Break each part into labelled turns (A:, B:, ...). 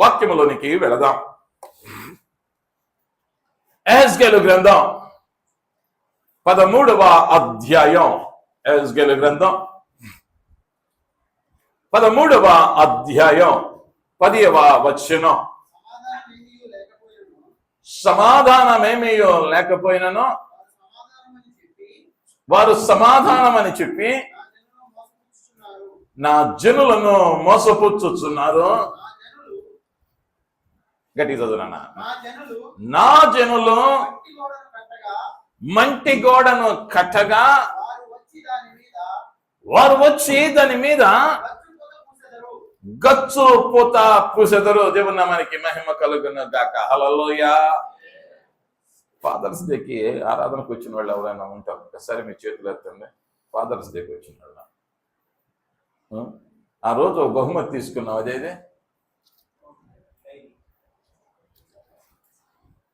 A: వాక్యములోనికి వెళదాం. యెహెజ్కేలు గ్రంథం 13వ అధ్యాయం. యెహెజ్కేలు గ్రంథం 13వ అధ్యాయం 10వ వచనం. సమాధానమేమీ లేకపోయినను వారు సమాధానమని చెప్పి నా జనులను మోసపుచ్చుచున్నారు. గట్టి చదువునా. నా జనులు మంటి గోడను కట్టగా వారు వచ్చి దాని మీద గచ్చు పూత పూసెదరు. దేవుని నామానికి మహిమ కలుగును గాక. హల్లెలూయా. ఫాదర్స్ డేకి ఆరాధనకు వచ్చిన వాళ్ళు ఎవరైనా ఉంటారు? ఒకసారి మీ చేతులు ఎత్తండి. ఫాదర్స్ డేకి వచ్చిన వాళ్ళు ఆ రోజు ఒక బహుమతి తీసుకున్నావు. అదేదే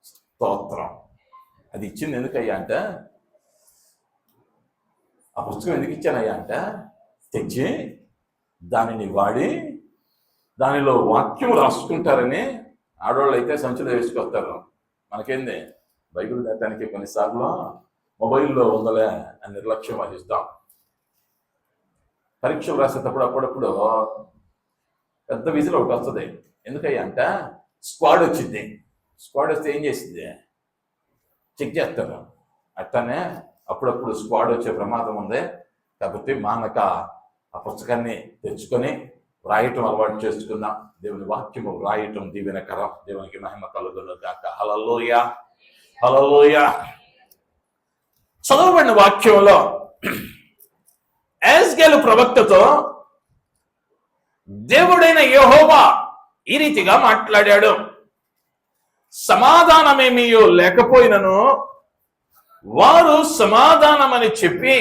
A: స్తోత్రం. అది ఇచ్చింది ఎందుకయ్యా అంటే, ఆ పుస్తకం ఎందుకు ఇచ్చానయ్యా అంటే, తెచ్చి దానిని వాడి దానిలో వాక్యం రాసుకుంటారని. ఆడవాళ్ళు అయితే సంచులు వేసుకొస్తారు. మనకేంది బైబిల్ దాటానికి కొన్నిసార్లు మొబైల్లో ఉందలే అని నిర్లక్ష్యం వహిస్తాం. పరీక్షలు రాసేటప్పుడు అప్పుడప్పుడు పెద్ద విజులు ఒకటి వస్తుంది. ఎందుకయ్యా అంటే స్క్వాడ్ వచ్చింది. స్క్వాడ్ వస్తే ఏం చేసింది? చెక్ చేస్తారు. అట్టనే అప్పుడప్పుడు స్క్వాడ్ వచ్చే ప్రమాదం ఉంది. కాబట్టి మానక ఆ పుస్తకాన్ని తెచ్చుకొని వ్రాయటం అలవాటు చేసుకుందాం. దేవుని వాక్యము వ్రాయటం దీవెనకరం. దేవునికి మహిమ కలుగును గాక. హల్లెలూయా, హల్లెలూయా. చదవబడిన వాక్యంలో యెహెజ్కేలు ప్రవక్తతో దేవుడైన యెహోవా ఈ రీతిగా మాట్లాడాడు. సమాధానమేమీ లేకపోయినను వారు సమాధానమని చెప్పి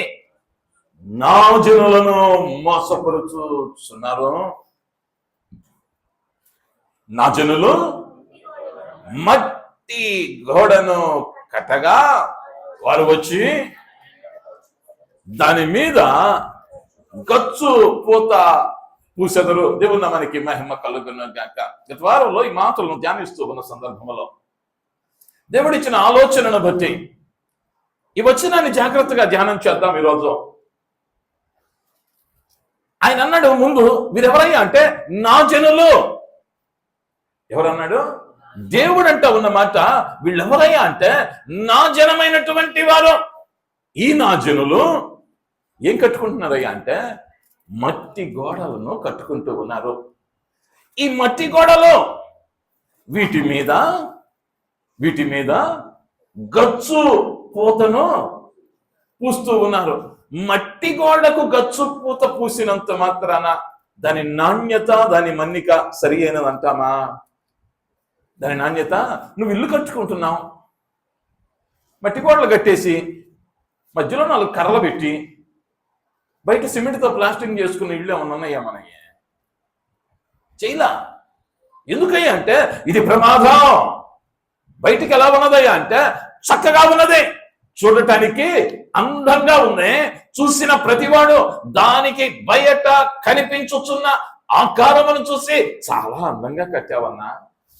A: నా జనులను మోసపరుచుచున్నారు. నా జనులు మట్టి గోడను కట్టగా వారు వచ్చి దాని మీద గచ్చు పూత పూసెదరు. దేవుని మనకి మహిమ కలుగును గాక. గత వారంలో ఈ మాటలను ధ్యానిస్తూ ఉన్న సందర్భంలో దేవుడిచ్చిన ఆలోచనను బట్టి ఈ వచనాన్ని జాగ్రత్తగా ధ్యానం చేద్దాం. ఈరోజు ఆయన అన్నాడు, ముందు వీరెవరయ్యా అంటే నా జనులు. ఎవరన్నాడు? దేవుడు అంట ఉన్న మాట. వీళ్ళెవరయ్యా అంటే నా జనమైనటువంటి వారు. ఈ నా జనులు ఏం కట్టుకుంటున్నారయ్యా అంటే మట్టి గోడలను కట్టుకుంటూ ఉన్నారు. ఈ మట్టి గోడలు వీటి మీద గచ్చు పూతను పూస్తూ ఉన్నారు. మట్టి గోడకు గచ్చు పూత పూసినంత మాత్రాన దాని నాణ్యత, దాని మన్నిక సరి అయినదంటామా? దాని నాణ్యత, నువ్వు ఇల్లు కట్టుకుంటున్నావు, మట్టి గోడలు కట్టేసి మధ్యలో 4 కర్రలు పెట్టి బయట సిమెంట్తో ప్లాస్టింగ్ చేసుకున్న ఇళ్ళు ఏమన్నా ఉన్నాయా? మనయ్య చేయలా. ఎందుకయ్యా అంటే ఇది ప్రమాదం. బయటికి ఎలా ఉన్నదయ్యా అంటే చక్కగా ఉన్నది, చూడటానికి అందంగా ఉంది. చూసిన ప్రతివాడు దానికి బయట కనిపించుచున్న ఆకారమును చూసి చాలా అందంగా కట్టావన్నా,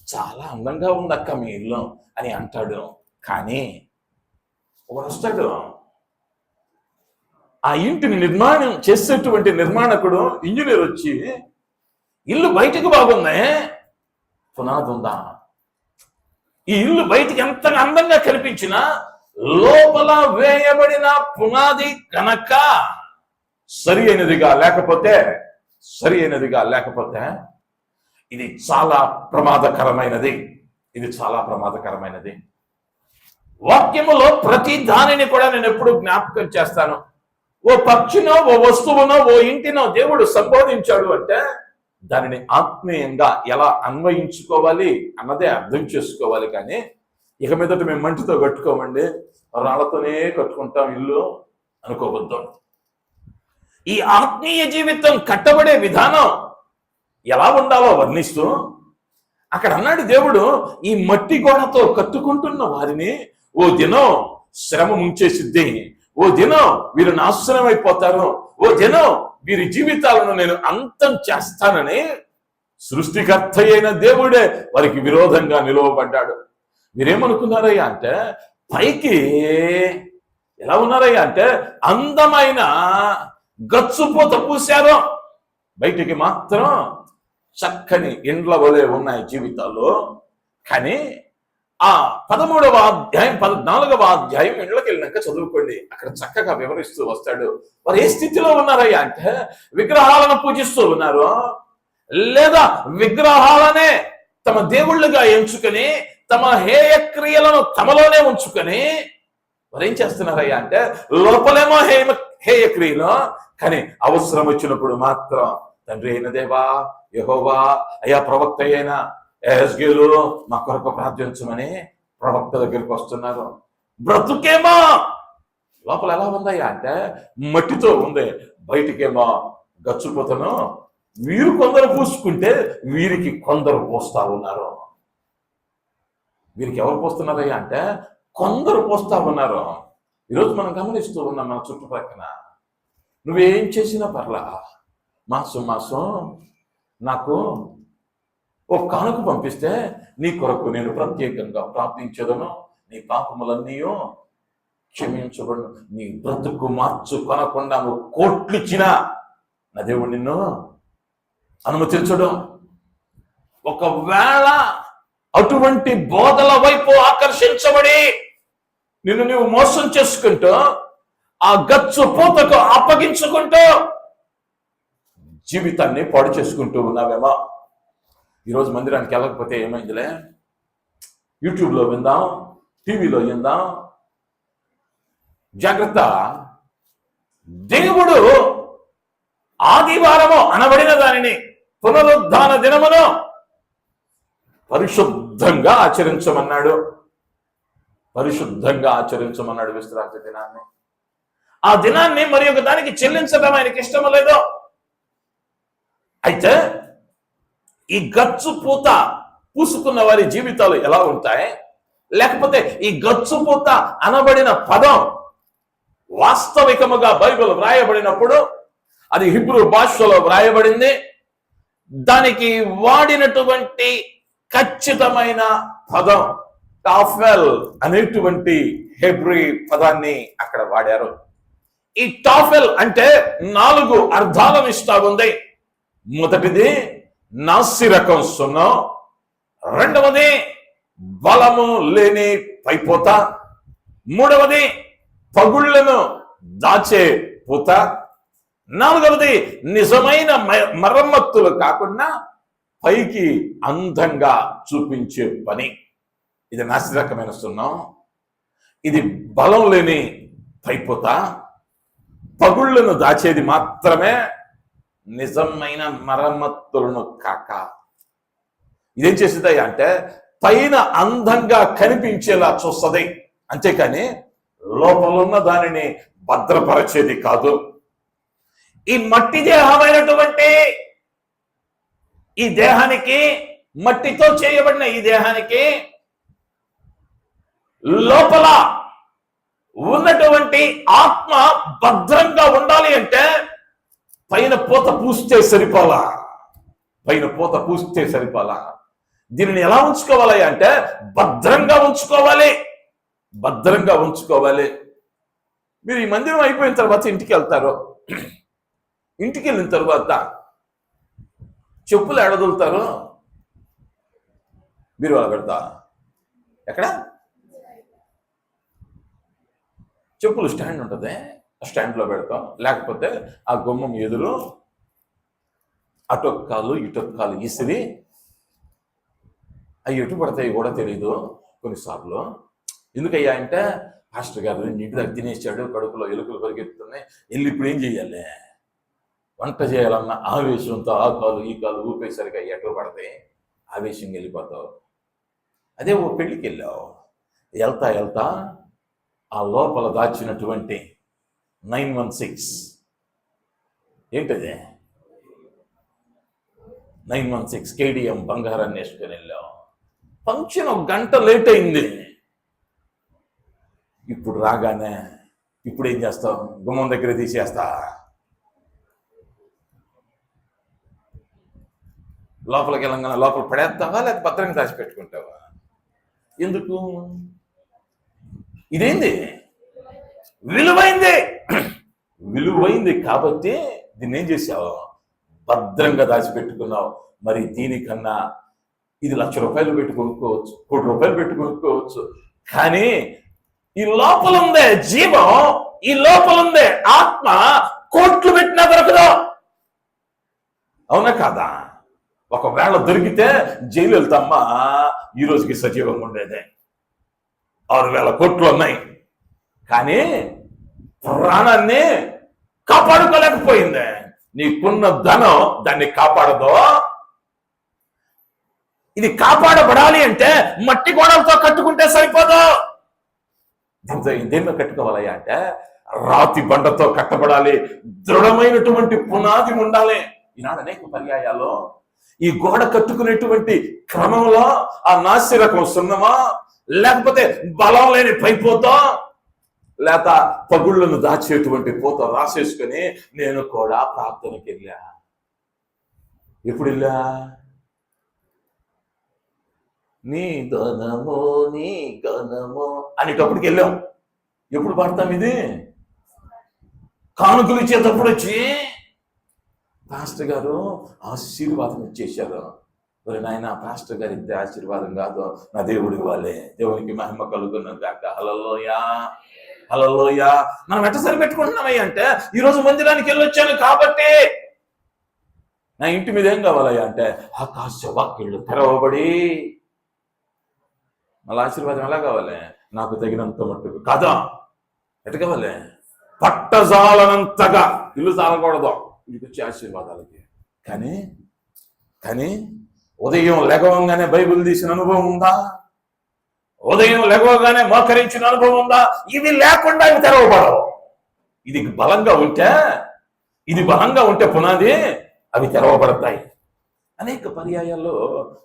A: చాలా అందంగా ఉందక్క మీ ఇల్లు అని అంటాడు. కానీ ఒకడు వస్తాడు, ఆ ఇంటిని నిర్మాణం చేసేటువంటి నిర్మాణకుడు, ఇంజనీర్ వచ్చి ఇల్లు బయటకు బాగుంది, పునాది ఉందా? ఈ ఇల్లు బయటికి ఎంత అందంగా కనిపించినా లోపల వేయబడిన పునాది కనుక సరి అయినదిగా లేకపోతే ఇది చాలా ప్రమాదకరమైనది. వాక్యములో ప్రతి దానిని కూడా నేను ఎప్పుడు జ్ఞాపకం చేస్తాను. ఓ పక్షినో, ఓ వస్తువునో, ఓ ఇంటినో దేవుడు సంబోధించాడు అంటే దానిని ఆత్మీయంగా ఎలా అన్వయించుకోవాలి అన్నదే అర్థం చేసుకోవాలి. కానీ ఇక మీదట మేము మంటితో కట్టుకోమండి, రాళ్లతోనే కట్టుకుంటాం ఇల్లు అనుకోవద్దు. ఈ ఆత్మీయ జీవితం కట్టబడే విధానం ఎలా ఉండాలో వర్ణిస్తూ అక్కడ అన్నాడు దేవుడు, ఈ మట్టి గోడతో కట్టుకుంటున్న వారిని ఓ దినం శ్రమ ముంచేసిద్ది, ఓ దినం వీరు నాశనం అయిపోతారు, ఓ దినం వీరి జీవితాలను నేను అంతం చేస్తానని సృష్టికర్త అయిన దేవుడే వారికి విరోధంగా నిలువబడ్డాడు. మీరేమనుకున్నారయ్యా అంటే పైకి ఎలా ఉన్నారయ్యా అంటే అందమైన గచ్చుపోత పూశారు, బయటికి మాత్రం చక్కని ఇండ్ల వలె ఉన్నాయి జీవితాల్లో. కానీ ఆ 13వ అధ్యాయం 14వ అధ్యాయం ఇండ్లకి వెళ్ళినాక చదువుకోండి, అక్కడ చక్కగా వివరిస్తూ వస్తాడు. వారు ఏ స్థితిలో ఉన్నారయ్యా అంటే విగ్రహాలను పూజిస్తూ ఉన్నారు, లేదా విగ్రహాలనే తమ దేవుళ్ళుగా ఎంచుకొని తమ హేయ క్రియలను తమలోనే ఉంచుకొని వారు ఏం చేస్తున్నారయ్యా అంటే లోపలేమో హేయ క్రియలు, కానీ అవసరం వచ్చినప్పుడు మాత్రం తండ్రి అయిన దేవా యెహోవా అయ్యా ప్రవక్త అయిన యెహెజ్కేలు మా కొరకు ప్రార్థించమని ప్రవక్త దగ్గరికి వస్తున్నారు. బ్రతుకేమో లోపల ఎలా ఉందయ్యా అంటే మట్టితో ఉంది, బయటికేమో గచ్చుపోతను. వీరు కొందరు పూసుకుంటే వీరికి కొందరు పోస్తా ఉన్నారు. వీరికి ఎవరు పోస్తున్నారయ్యా అంటే కొందరు పోస్తా ఉన్నారు. ఈరోజు మనం గమనిస్తూ ఉన్నాం మన చుట్టుపక్కల, నువ్వేం చేసినా పర్లా, మాసం నాకు ఓ కానుక పంపిస్తే నీ కొరకు నేను ప్రత్యేకంగా ప్రార్థించదను, నీ పాపములన్నీ క్షమించబడు, నీ బ్రతుకు మార్చు కొనకుండా నువ్వు కోట్లు ఇచ్చినా నా దేవుడు నిన్ను అనుమతించడు. ఒకవేళ అటువంటి బోధల వైపు ఆకర్షించబడి నిన్ను నువ్వు మోసం చేసుకుంటూ ఆ గచ్చు పూతకు అప్పగించుకుంటూ జీవితాన్ని పాడు చేసుకుంటూ ఉన్నావేమో. ఈరోజు మందిరానికి వెళ్ళకపోతే ఏమైందిలే, యూట్యూబ్లో విందాం, టీవీలో విందాం. జాగ్రత్త, దేవుడు ఆదివారము అనబడిన దానిని పునరుద్ధాన దినమును పరిశుద్ధంగా ఆచరించమన్నాడు. పరిశుద్ధంగా ఆచరించమన్నాడు విశ్రాంతి దినాన్ని. ఆ దినాన్ని మరి ఒక దానికి చెల్లించడం ఆయనకి ఇష్టం లేదు. అయితే ఈ గచ్చు పూత పూసుకున్న వారి జీవితాలు ఎలా ఉంటాయి, లేకపోతే ఈ గచ్చు పూత అనబడిన పదం వాస్తవికముగా బైబిల్ వ్రాయబడినప్పుడు అది హిబ్రూ భాషలో వ్రాయబడింది. దానికి వాడినటువంటి ఖచ్చితమైన పదం టాఫెల్ అనేటువంటి హెబ్రీ పదాన్ని అక్కడ వాడారు. ఈ టాఫెల్ అంటే 4 అర్థాలను ఇస్తా ఉంది. మొదటిది నాసిరకం సున్నం, రెండవది బలము లేని పైపోత, మూడవది పగుళ్లను దాచే పూత, నాలుగవది నిజమైన మరమ్మత్తులు కాకుండా పైకి అందంగా చూపించే పని. ఇది నాసిరకమైన సున్నం, ఇది బలం లేని పైపోత, పగుళ్లను దాచేది మాత్రమే, నిజమైన మరమ్మత్తులను కాక. ఇదేం చేసేది అంటే పైన అందంగా కనిపించేలా చూస్తుంది, అంతేకాని లోపలున్న దానిని భద్రపరిచేది కాదు. ఈ మట్టి దేహమైనటువంటి ఈ దేహానికి, మట్టితో చేయబడిన ఈ దేహానికి లోపల ఉన్నటువంటి ఆత్మ భద్రంగా ఉండాలి అంటే పైన పూత పూస్తే సరిపోలా, పైన పూత పూస్తే సరిపోలా. దీనిని ఎలా ఉంచుకోవాలి అంటే భద్రంగా ఉంచుకోవాలి, భద్రంగా ఉంచుకోవాలి. మీరు ఈ మందిరం అయిపోయిన తర్వాత ఇంటికి వెళ్తారు, ఇంటికి వెళ్ళిన తర్వాత చెప్పులు ఎడదొలుతారు, మీరు అలా పెడతా ఎక్కడ చెప్పులు స్టాండ్ ఉంటుంది, స్టాండ్లో పెడతాం. లేకపోతే ఆ గుమ్మం ఎదురు అటొక్కాలు ఇటొక్కాలు ఇసిరి అవి ఎటు పడతాయి కూడా తెలియదు కొన్నిసార్లు. ఎందుకయ్యా అంటే పాస్టర్ గారు ఇంటి దగ్గర తినేసాడు, కడుపులో ఎలుకలు పరిగెత్తున్నాయి, వెళ్ళి ఇప్పుడు ఏం చెయ్యాలి, వంట చేయాలన్న ఆవేశంతో ఆ కాలు ఈ కాలు ఊపేసరికి అవి ఎటు పడతాయి, ఆవేశంగా వెళ్ళిపోతావు. అదే ఓ పెళ్ళికి వెళ్ళావు, వెళ్తా వెళ్తా ఆ లోపల దాచినటువంటి 916 ఏంటది 916 కేడిఎం బంగారాన్ని వేసుకొని వెళ్ళావు. ఫంక్షన్ 1 గంట లేట్ అయింది. ఇప్పుడు రాగానే ఇప్పుడు ఏం చేస్తావు, గుమ్మం దగ్గర తీసేస్తా. లోపలికి వెళ్ళంగానే లోపల పడేస్తావా లేకపోతే భద్రంగా దాచిపెట్టుకుంటావా? ఎందుకు? ఇదేంది? విలువైంది. విలువైంది కాబట్టి దీన్ని ఏం చేసావు? భద్రంగా దాచిపెట్టుకున్నావు. మరి దీనికన్నా ఇది ₹1,00,000 పెట్టి కొనుక్కోవచ్చు, ₹1,00,00,000 పెట్టి కొనుక్కోవచ్చు. కానీ ఈ లోపల ఉందే జీవం, ఈ లోపల ఉందే ఆత్మ కోట్లు పెట్టినా దొరకదు. అవునా కాదా? ఒకవేళ దొరికితే జైలు వెళ్తామ్మా, ఈ రోజుకి సజీవంగా ఉండేదే. 6,000 కోట్లు ఉన్నాయి, కానీ ప్రాణాన్ని కాపాడుకోలేకపోయింది. నీకున్న ధనం దాన్ని కాపాడదో. ఇది కాపాడబడాలి అంటే మట్టి గోడలతో కట్టుకుంటే సరిపోదు. దేనితో కట్టుకోవాలయ్యా అంటే రాతి బండతో కట్టబడాలి. దృఢమైనటువంటి పునాది ఉండాలి. ఈనాడు అనేక పర్యాయాలు ఈ గోడ కట్టుకునేటువంటి క్రమంలో ఆ నాసిరకం సున్నమా, లేకపోతే బలం లేని పైపోతో, లేక పగుళ్లను దాచేటువంటి పోత రాసేసుకుని నేను కూడా ప్రార్థనకి వెళ్ళా. ఎప్పుడు వెళ్ళా? నీ ధనము నీ ఘనము అనేటప్పటికి వెళ్ళాం. ఎప్పుడు పాడతాం ఇది? కానుకలు ఇచ్చేటప్పుడు వచ్చి పాస్టర్ గారు ఆశీర్వాదం ఇచ్చేశారు. మరి నాయన పాస్టర్ గారు ఇద్దే ఆశీర్వాదం కాదు, నా దేవుడి వాళ్ళే. దేవునికి మహిమ కలుగును గాక. హల్లెలూయా, హల్లెలూయా. మనం ఎట్ట సరిపెట్టుకుంటున్నామయ్యా అంటే ఈరోజు మందిరానికి వెళ్ళొచ్చాను కాబట్టి నా ఇంటి మీద ఏం కావాలయ్యా అంటే ఆకాశ వాక్యులు తెరవబడి. మళ్ళీ ఆశీర్వాదం ఎలా కావాలి? నాకు తగినంత మట్టుకు కాదా? ఎట్ట కావాలి? పట్టజాలనంతగా ఇల్లు చాలకూడదు వీడికి వచ్చే ఆశీర్వాదాలకి. కానీ ఉదయం లెగవంగానే బైబిల్ తీసిన అనుభవం ఉందా? ఉదయం లెగవగానే మోకరించిన అనుభవం ఉందా? ఇవి లేకుండా ఇవి తెరవబడవు. ఇది బలంగా ఉంటే పునాది అవి తెరవబడతాయి. అనేక పర్యాయాల్లో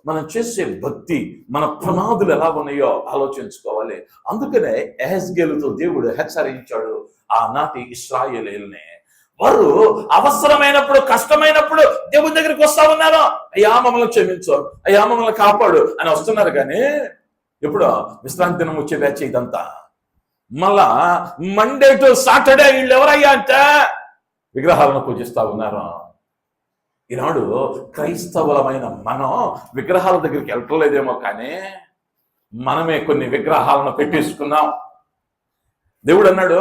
A: మనం చేసే భక్తి, మన పునాదులు ఎలా ఉన్నాయో ఆలోచించుకోవాలి. అందుకనే యెహెజ్కేలుతో దేవుడు హెచ్చరించాడు ఆనాటి ఇశ్రాయేలీయుల్ని. వారు అవసరమైనప్పుడు, కష్టమైనప్పుడు దేవుని దగ్గరికి వస్తా ఉన్నారు. అయ్యా మమ్మల్ని క్షమించు, అయ్యా మమ్మల్ని కాపాడు అని వస్తున్నారు. కానీ ఎప్పుడు విశ్రాంతి దినం వచ్చే బ్యాచ్ ఇదంతా. మళ్ళా మండే టు సాటర్డే వీళ్ళు ఎవరయ్యా అంటే విగ్రహాలను పూజిస్తా ఉన్నారు. ఈనాడు క్రైస్తవులమైన మనం విగ్రహాల దగ్గరికి వెళ్ళలేదేమో, కానీ మనమే కొన్ని విగ్రహాలను పెట్టేసుకున్నాం. దేవుడు అన్నాడు,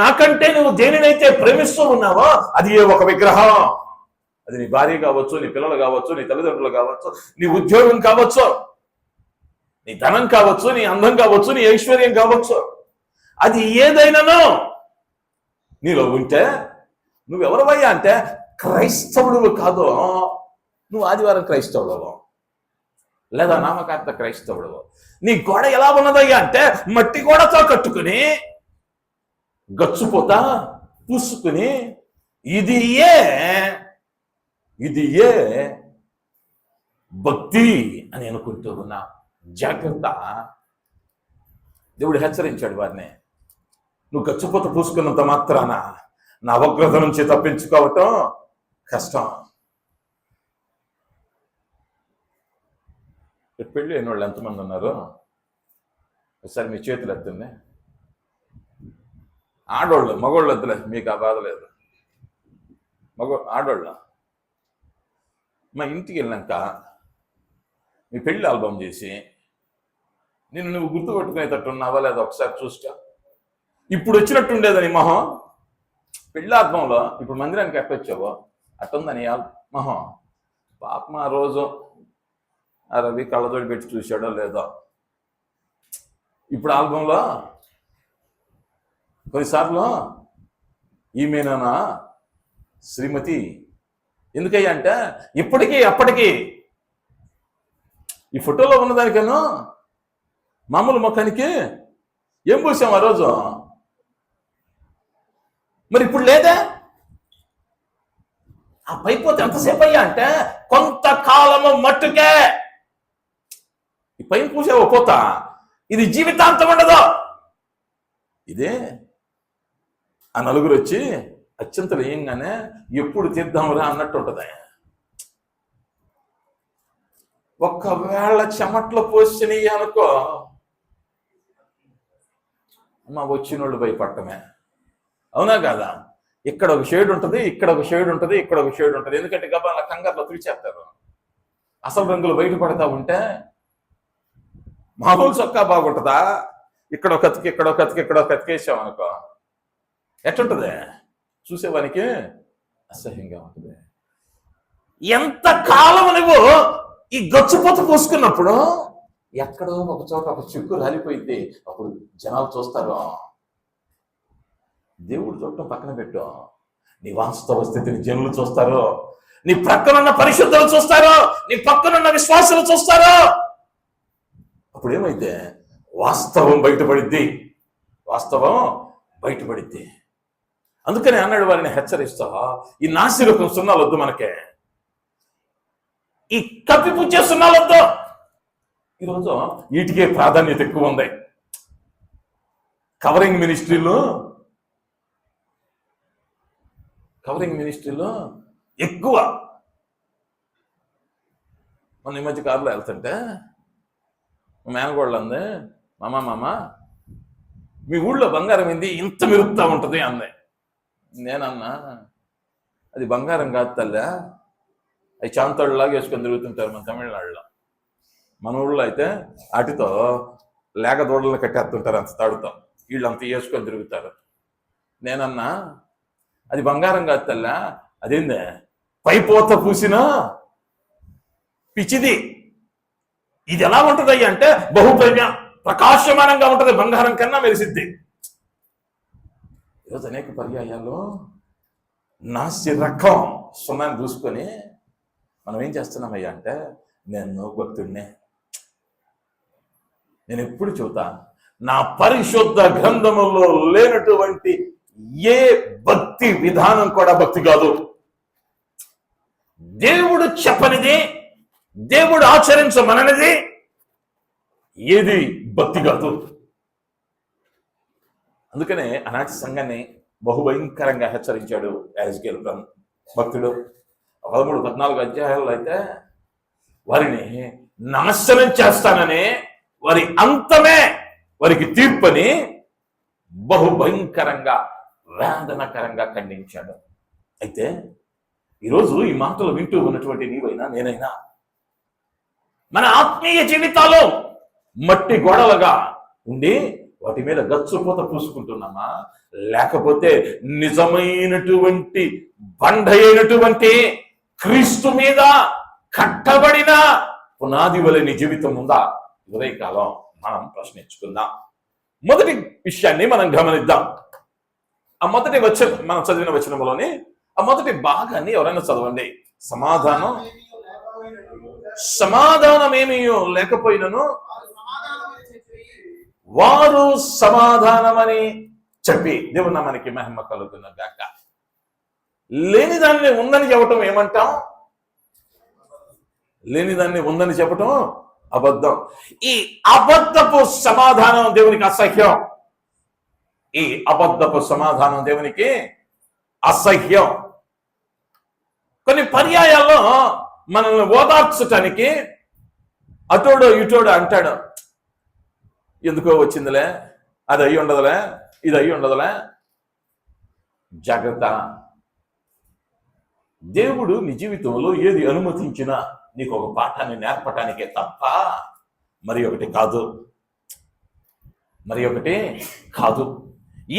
A: నాకంటే నువ్వు దేనినైతే ప్రేమిస్తూ ఉన్నావో అది ఒక విగ్రహం. అది నీ భార్య కావచ్చు, నీ పిల్లలు కావచ్చు, నీ తల్లిదండ్రులు కావచ్చు, నీ ఉద్యోగం కావచ్చు, నీ ధనం కావచ్చు, నీ అందం కావచ్చు, నీ ఐశ్వర్యం కావచ్చు. అది ఏదైనానో నీలో ఉంటే నువ్వెవరవయ్యా అంటే క్రైస్తవుడు కాదు. నువ్వు ఆదివారం క్రైస్తవుడు లేదా నామకార్థ క్రైస్తవుడు. నీ గోడ ఎలా ఉన్నదయ్యా అంటే మట్టి గోడతో కట్టుకుని గచ్చుపోతా పూసుకుని ఇది ఏ భక్తి అని అనుకుంటూ ఉన్నా. జాగ్రత్త. దేవుడు హెచ్చరించాడు వారిని. నువ్వు గచ్చుపోత పూసుకున్నంత మాత్రాన నా అవగ్రత నుంచి తప్పించుకోవటం కష్టం. పెళ్ళి అయిన వాళ్ళు ఎంతమంది ఉన్నారు? ఒకసారి మీ చేతులు ఎత్తండి. ఆడోళ్ళు, మగోళ్ళు వద్దులే, మీకు ఆ బాధ లేదు. ఆడోళ్ళ మా ఇంటికి వెళ్ళాక మీ పెళ్లి ఆల్బమ్ చేసి నువ్వు గుర్తుపెట్టుకునేటట్టు ఉన్నావా లేదా ఒకసారి చూసుకో. ఇప్పుడు వచ్చినట్టుండేదని మొహం పెళ్లి ఆల్బంలో. ఇప్పుడు మందిరానికి ఎట్టొచ్చావో అట్టుందని మొహం. పాపం ఆ రోజు ఆ రవి కళ్ళతోటి పెట్టి చూశాడో లేదో. ఇప్పుడు ఆల్బంలో కొన్నిసార్లు ఈమెనా శ్రీమతి. ఎందుకయ్యా అంటే ఇప్పటికీ అప్పటికీ ఈ ఫోటోలో ఉన్నదానికన్నా మామూలు ముఖానికి ఏం పూసాం ఆ రోజు, మరి ఇప్పుడు లేదా? ఆ పైపోతే ఎంతసేపు అయ్యా అంటే కొంతకాలము మట్టుకే. ఈ పైన పూసావో పోతా, ఇది జీవితాంతం ఉండదు. ఇదే ఆ నలుగురు వచ్చి అత్యంతలు ఏంగానే ఎప్పుడు తీద్దాంరా అన్నట్టు ఉంటది. ఒక్కవేళ చెమట్లో పోసినవి అనుకో, అమ్మ వచ్చినోళ్ళు భయపడటమే. అవునా కాదా? ఇక్కడ ఒక షేడ్ ఉంటుంది, ఇక్కడ ఒక షేడ్ ఉంటుంది, ఇక్కడ ఒక షేడ్ ఉంటుంది. ఎందుకంటే గబాల కంగారులో తుడిచేస్తారు. అసలు రంగులు బయటపడతా ఉంటే మామూలు చొక్కా బాగుంటుందా? ఇక్కడ ఒక కతికి, ఇక్కడ ఒక కతికి, ఇక్కడ ఒక కతికేసాం అనుకో, ఎట్లుంటుంది? చూసేవానికి అసహ్యంగా ఉంటుంది. ఎంత కాలం నువ్వు ఈ గచ్చుపోత పోసుకున్నప్పుడు ఎక్కడో ఒక చోట ఒక చిక్కు రాలిపోయింది, అప్పుడు జనాలు చూస్తారు. దేవుడు చూడటం పక్కన పెట్టు, నీ వాస్తవ స్థితిని జనులు చూస్తారు, నీ ప్రక్కనున్న పరిశుద్ధులు చూస్తారు, నీ పక్కనున్న విశ్వాసులు చూస్తారు. అప్పుడు ఏమైతే వాస్తవం బయటపడిద్ది, వాస్తవం బయటపడిద్ది. అందుకని అన్నాడు వారిని హెచ్చరిస్తా, ఈ నాసిరకం సున్నాలొద్దు, మనకే ఈ కప్పిపుచ్చే సున్నాలొద్దు. ఈరోజు వీటికే ప్రాధాన్యత ఎక్కువ ఉంది. కవరింగ్ మినిస్ట్రీలో ఎక్కువ. మన ఈ మధ్య కారులో వెళ్తుంటే మేనగోళ్ళు అంది, మామ మీ ఊళ్ళో బంగారం ఏంది ఇంత మెరుపుతా ఉంటుంది అంది. నేనన్నా, అది బంగారం కాదు తల్లి, అవి చాంతాడులాగా వేసుకొని తిరుగుతుంటారు మన తమిళనాడులో. మన ఊళ్ళో అయితే వాటితో లేక దూడలు కట్టేస్తుంటారు, అంత తాడుతాం, వీళ్ళు అంత వేసుకొని తిరుగుతారు. నేనన్నా, అది బంగారం కాదు తల్లా, అదేందే పైపోత పూసిన పిచ్చిది. ఇది ఎలా ఉంటుంది అంటే ప్రకాశమానంగా ఉంటుంది, బంగారం కన్నా మెరిసిద్ది. ఈరోజు అనేక పర్యాయాల్లో నాసి రకం సున్నాన్ని చూసుకొని మనం ఏం చేస్తున్నామయ్యా అంటే, నేను భక్తుడినే, నేను ఎప్పుడు చెబుతా, నా పరిశుద్ధ గ్రంథములో లేనటువంటి ఏ భక్తి విధానం కూడా భక్తి కాదు. దేవుడు చెప్పనిది, దేవుడు ఆచరించమననిది ఏది భక్తి కాదు. అందుకనే ఆనాటి సంఘాన్ని బహుభయంకరంగా హెచ్చరించాడు యాజకేలు భక్తుడు. 13-14 అధ్యాయాల్లో అయితే వారిని నాశనం చేస్తానని, వారి అంతమే వారికి తీర్పని బహుభయంకరంగా వేదనకరంగా ఖండించాడు. అయితే ఈరోజు ఈ మాటలు వింటూ ఉన్నటువంటి నీవైనా నేనైనా మన ఆత్మీయ జీవితాలు మట్టి గోడలుగా ఉండి వాటి మీద గచ్చుపోత పూసుకుంటున్నామా, లేకపోతే నిజమైనటువంటి బండ అయినటువంటి క్రీస్తు మీద కట్టబడిన పునాది వలె నీ జీవితం ఉందా? ఉదయకాలం మనం ప్రశ్నించుకుందాం. మొదటి విషయాన్ని మనం గమనిద్దాం. ఆ మొదటి మనం చదివిన వచనంలోని ఆ మొదటి భాగాన్ని ఎవరైనా చదవండి. సమాధానమేమీ లేకపోయినను వారు సమాధానమని చెప్పి, దేవుని నామానికి మహిమ కలుగుతున్న గాక. లేని దాన్ని ఉందని చెప్పటం ఏమంటాం? లేని దాన్ని ఉందని చెప్పటం అబద్ధం. ఈ అబద్ధపు సమాధానం దేవునికి అసహ్యం. ఈ అబద్ధపు సమాధానం దేవునికి అసహ్యం. కొన్ని పర్యాయాల్లో మనల్ని ఓదార్చటానికి అటోడో ఇటోడో అంటాడు, ఎందుకో వచ్చిందిలే, అది అయి ఉండదులే, ఇది అయి ఉండదులే. జాగ్రత్త. దేవుడు నీ జీవితంలో ఏది అనుమతించినా నీకు ఒక పాఠాన్ని నేర్పటానికే తప్ప మరి ఒకటి కాదు.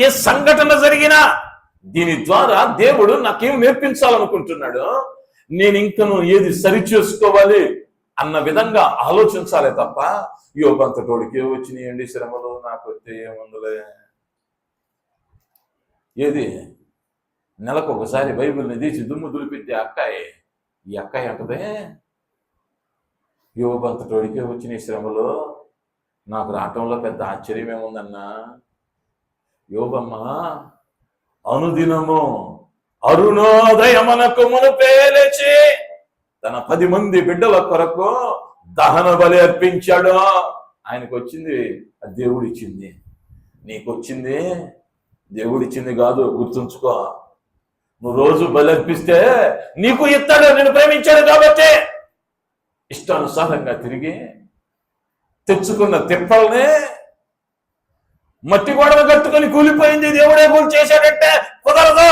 A: ఏ సంఘటన జరిగినా దీని ద్వారా దేవుడు నాకేం నేర్పించాలనుకుంటున్నాడు, నేను ఇంకను ఏది సరి చేసుకోవాలి అన్న విధంగా ఆలోచించాలే తప్ప యోబంతటోడికి వచ్చినాయండి శ్రమలు, నాకు వస్తే ఏముందులే. ఏది నెలకు ఒకసారి బైబిల్ని తీసి దుమ్ము దులిపించే అక్కాయి, ఈ అక్కాయి అంటదే, యోబంతటోడికే వచ్చిన శ్రమలు, నాకు రావటంలో పెద్ద ఆశ్చర్యం ఏముందన్నా. యోబమ్మ అనుదినము అరుణోదయమునకు మునుపే లేచి తన 10 మంది బిడ్డల కొరకు దహన బలి అర్పించాడు. ఆయనకు వచ్చింది అది దేవుడిచ్చింది, నీకొచ్చింది దేవుడిచ్చింది కాదు, గుర్తుంచుకో. నువ్వు రోజు బలి అర్పిస్తే నీకు ఇస్తాడు, నేను ప్రేమించాడు కాబట్టి. ఇష్టానుసారంగా తిరిగి తెచ్చుకున్న తిప్పల్నే మట్టి గోడలు కట్టుకొని కూలిపోయింది, దేవుడే కూలి చేశాడంటే కుదరదు.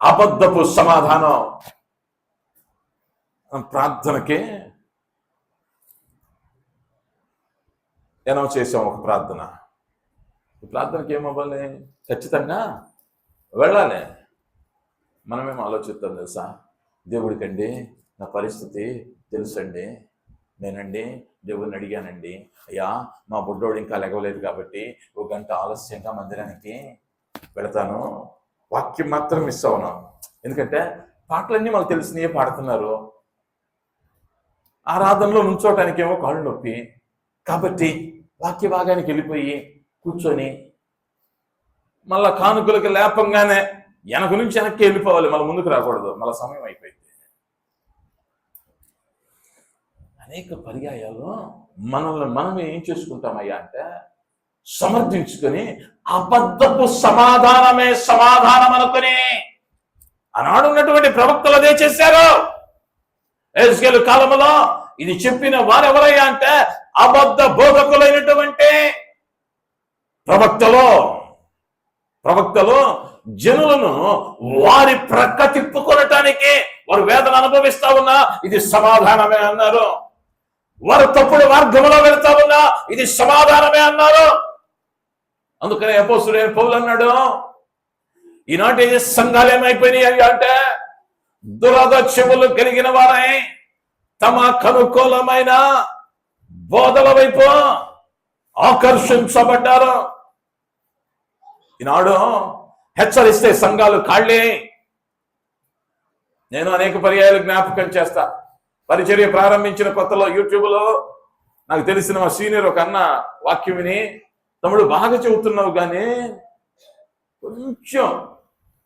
A: అబద్ధపు సమాధానం ప్రార్థనకి అనౌన్స్ చేసాం. ఒక ప్రార్థనకి ఏమవ్వాలి? ఖచ్చితంగా వెళ్ళాలి. మనమేం ఆలోచిస్తాం తెలుసా? దేవుడికండి నా పరిస్థితి తెలుసండి, నేనండి దేవుడిని అడిగానండి, అయ్యా మా బుడ్డోడు ఇంకా లెగవలేదు కాబట్టి 1 గంట ఆలస్యంగా మందిరానికి వెళతాను. వాక్యం మాత్రం మిస్ అవును. ఎందుకంటే పాటలన్నీ మాకు తెలిసినవే పాడుతున్నారు, ఆరాధనలో నుంచోటానికి ఏమో కాళ్ళు నొప్పి, కాబట్టి వాక్య భాగానికి వెళ్ళిపోయి కూర్చొని మళ్ళా కానుకలకు లేపంగానే వెనక నుంచి వెనక్కి వెళ్ళిపోవాలి, మళ్ళీ ముందుకు రాకూడదు, మళ్ళీ సమయం అయిపోయింది. అనేక పర్యాయాలు మనల్ని మనం ఏం చేసుకుంటామయ్యా అంటే సమర్థించుకొని అబద్ధపు సమాధానమే సమాధానం అనుకుని ఆనాడు ఉన్నటువంటి ప్రవక్తలు అదే చేశారు. యెహెజ్కేలు కాలంలో ఇది చెప్పిన వారెవరయ్యా అంటే అబద్ధ బోధకులైనటువంటి ప్రవక్తలు జనులను వారి ప్రక్క తిప్పుకొనటానికి వారు వేదన అనుభవిస్తా ఉన్నా ఇది సమాధానమే అన్నారు. వారు తప్పుడు మార్గంలో వెళ్తా ఉన్నా ఇది సమాధానమే అన్నారు. అందుకనే అపోస్తలుడైన పౌలు అన్నాడు, ఈనాటి సంఘాలు ఏమైపోయినాయి అంటే దురదృష్టములు కలిగిన వారై తమ కనుకూలమైన బోధల వైపు ఆకర్షించబడ్డారు. ఈనాడు హెచ్చరిస్తే సంఘాలు కాళ్ళే. నేను అనేక పర్యాయాలు జ్ఞాపకం చేస్తా. పరిచర్య ప్రారంభించిన కొత్తలో యూట్యూబ్లో నాకు తెలిసిన మా సీనియర్ ఒక అన్న వాక్యం విని, తమ్ముడు బాగా చెబుతున్నావు కానీ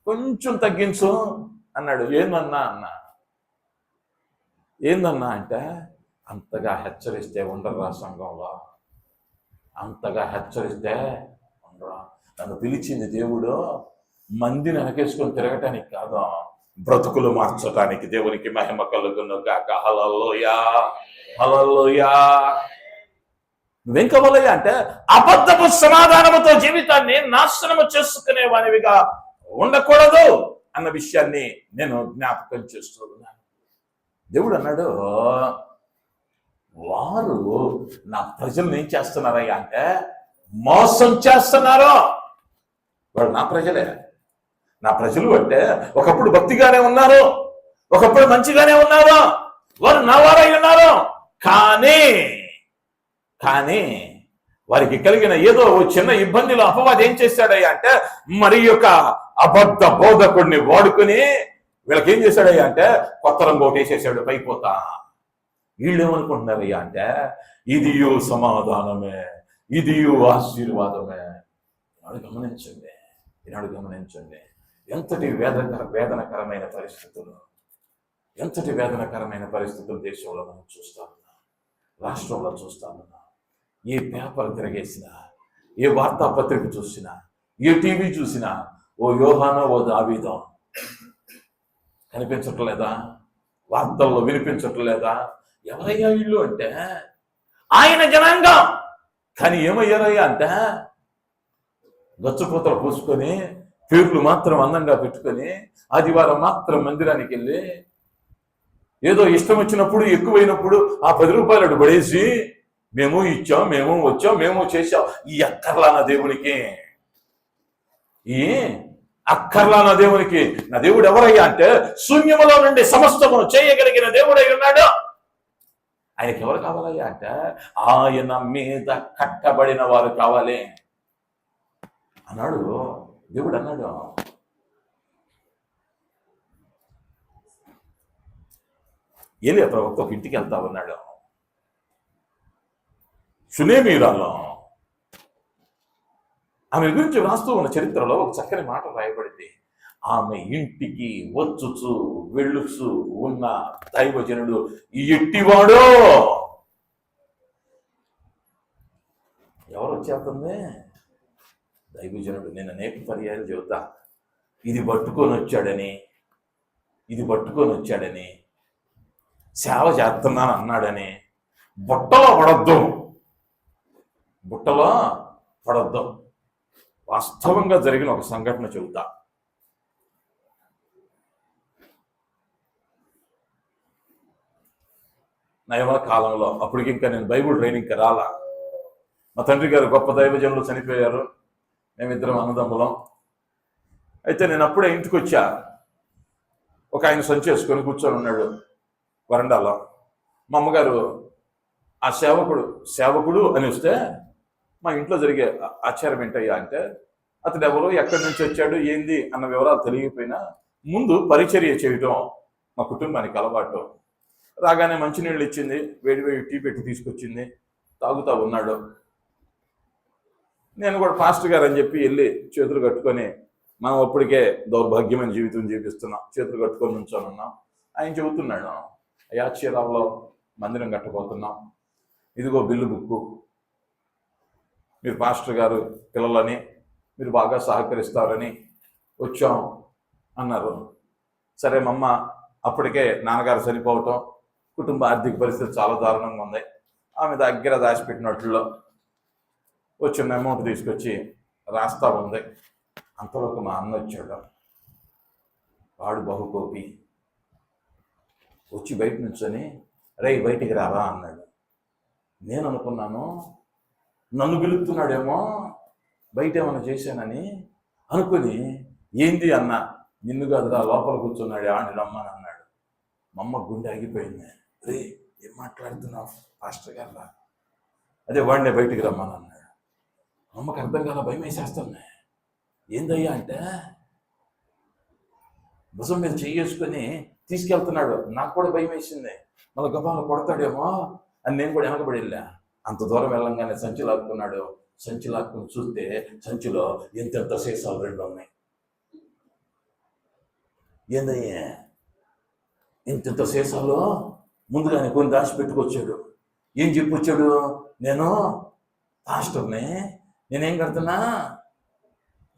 A: కొంచెం తగ్గించు అన్నాడు. ఏందన్నా అంటే అంతగా హెచ్చరిస్తే ఉండరా సంఘంలో, అంతగా హెచ్చరిస్తే ఉండరా. నన్ను పిలిచింది దేవుడు మందిని వెనకేసుకొని తిరగటానికి కాదు, బ్రతుకులు మార్చడానికి. దేవునికి మహిమ కలుగును గాక. హల్లెలూయా, హల్లెలూయా. నువ్వేం కావాలయ్యా అంటే అబద్ధపు సమాధానముతో జీవితాన్ని నాశనము చేసుకునే వానివిగా ఉండకూడదు అన్న విషయాన్ని నేను జ్ఞాపకం చేస్తున్నాను. దేవుడు అన్నాడు, వారు నా ప్రజలను ఏం చేస్తున్నారయ్యా అంటే మోసం చేస్తున్నారు. వాడు నా ప్రజలే. నా ప్రజలు అంటే ఒకప్పుడు భక్తిగానే ఉన్నారు, ఒకప్పుడు మంచిగానే ఉన్నారు, వారు నా వారై ఉన్నారు. కానీ వారికి కలిగిన ఏదో చిన్న ఇబ్బందిలో అపవాది ఏం చేశాడయ్యా అంటే మరి యొక్క అబద్ధ బోధకుడిని వాడుకుని వీళ్ళకి ఏం చేశాడయ్యా అంటే కొత్త రంగు ఒకటేసేసాడు పైపోతా. వీళ్ళు ఏమనుకుంటున్నారయ్యా అంటే ఇదియో సమాధానమే, ఇదియో ఆశీర్వాదమే. ఈనాడు గమనించండి ఎంతటి వేదనకరమైన పరిస్థితులు దేశంలో మనం చూస్తా ఉన్నాం, రాష్ట్రంలో చూస్తా ఉన్నాం. ఏ పేపర్ తిరగేసినా, ఏ వార్తాపత్రిక చూసినా, ఏ టీవీ చూసినా ఓ యోహానో ఓ దావీదో కనిపించట్లేదా? వార్తల్లో వినిపించట్లేదా? ఎవరయ్యా వీళ్ళు అంటే ఆయన జనాంగం. కానీ ఏమయ్యారయ్యా అంటే గచ్చుపోతలు పూసుకొని పేర్లు మాత్రం అందంగా పెట్టుకొని ఆదివారం మాత్రం మందిరానికి వెళ్ళి ఏదో ఇష్టం వచ్చినప్పుడు ఎక్కువైనప్పుడు ఆ 10 రూపాయలు పడేసి మేము ఇచ్చాం, మేము వచ్చాం, మేము చేశాం. ఈ అక్కర్లా నా దేవునికి నా దేవుడు ఎవరయ్యా అంటే శూన్యములో నుండి సమస్తమును చేయగలిగిన దేవుడై ఉన్నాడు. ఆయనకి ఎవరు కావాలయ్యా అంటే ఆయన మీద కట్టబడిన వారు కావాలి అన్నాడు దేవుడు. అన్నాడు ఏలియా ప్రవక్త ఒక ఇంటికి వెళ్తా ఉన్నాడు. షునేమీరాలో ఆమె గురించి రాస్తూ ఉన్న చరిత్రలో ఒక చక్కని మాట రాయబడింది. ఆమె ఇంటికి వచ్చుచు వెళ్ళుచు ఉన్న దైవజనుడు ఎట్టివాడో. ఎవరు వచ్చేస్తుంది? దైవజనుడు. నేను అనేక పర్యాయాలు చెబుతా, ఇది పట్టుకొని వచ్చాడని, ఇది పట్టుకొని వచ్చాడని, సేవ చేస్తున్నాను అన్నాడని బుట్టలో పడొద్దు, బుట్టలో పడొద్దు. వాస్తవంగా జరిగిన ఒక సంఘటన చెబుతా. నా యవ్వన కాలంలో, అప్పటికి ఇంకా నేను బైబుల్ ట్రైనింగ్కి రాలా. మా తండ్రి గారు గొప్ప దైవజనులు చనిపోయారు, మేమిద్దరం అన్నదమ్ములం. అయితే నేను అప్పుడే ఇంటికి వచ్చా. ఒక ఆయన సంచి వేసుకొని కూర్చొని ఉన్నాడు వరండాలో. మా అమ్మగారు ఆ సేవకుడు అని వస్తే, మా ఇంట్లో జరిగే ఆచారం ఏంటయ్యా అంటే, అతడు ఎవరు, ఎక్కడి నుంచి వచ్చాడు, ఏంది అన్న వివరాలు తెలియకపోయినా ముందు పరిచర్య చేయటం మా కుటుంబానికి అలవాటు. రాగానే మంచినీళ్ళు ఇచ్చింది, వేడి టీ పెట్టి తీసుకొచ్చింది, తాగుతా ఉన్నాడు. నేను కూడా పాస్టర్ గారు అని చెప్పి వెళ్ళి చేతులు కట్టుకొని, మనం అప్పటికే దౌర్భాగ్యమైన జీవితం జీవిస్తున్నాం, చేతులు కట్టుకొని నుంచొని ఉన్నాం. ఆయన చెబుతున్నాడు, అయ్యా చీరాల్లో మందిరం కట్టబోతున్నాం, ఇదిగో బిల్లు బుక్కు, మీరు పాస్టర్ గారు పిల్లలని మీరు బాగా సహకరిస్తారని వచ్చాం అన్నారు. సరే మమ్మ, అప్పటికే నాన్నగారు చనిపోవటం, కుటుంబ ఆర్థిక పరిస్థితి చాలా దారుణంగా ఉంది. ఆమె దగ్గర దాచిపెట్టినట్లో వచ్చిన అమౌంట్ తీసుకొచ్చి రాస్తా ఉంది. అంతలోకి మా అన్న వచ్చాడు. వాడు బహుకోపి. వచ్చి బయట నుంచొని, రేయ్ బయటికి రావా అన్నాడు. నేను అనుకున్నాను నన్ను పిలుస్తున్నాడేమో, బయట ఏమైనా చేశానని అనుకుని, ఏంది అన్న, నిన్ను కాదురా లోపల కూర్చున్నాడు, ఆడిని రమ్మని అన్నాడు. మా అమ్మ గుండె ఆగిపోయింది. రే ఏం మాట్లాడుతున్నావు పాస్టర్ గారు, అదే వాడినే బయటికి రమ్మని అన్నాడు. అమ్మకి అర్థం కాల, భయం వేసేస్తున్నాయి. ఏందయ్యా అంటే, భుజం మీద చేసుకొని తీసుకెళ్తున్నాడు. నాకు కూడా భయం వేసింది, మళ్ళీ గబాలు కొడతాడేమో అని నేను కూడా వెనకబడి వెళ్ళా. అంత దూరం వెళ్ళంగానే సంచి లాక్కున్నాడు. సంచి లాక్కుని చూస్తే సంచిలో ఎంతెంత సీసాలు 2 ఉన్నాయి. ఏందయ్యా ఇంత సీసాలు ముందుగానే కొన్ని దాచి పెట్టుకొచ్చాడు. ఏం చెప్పొచ్చాడు, నేను పాస్టర్ని, నేనేం కడుతున్నా,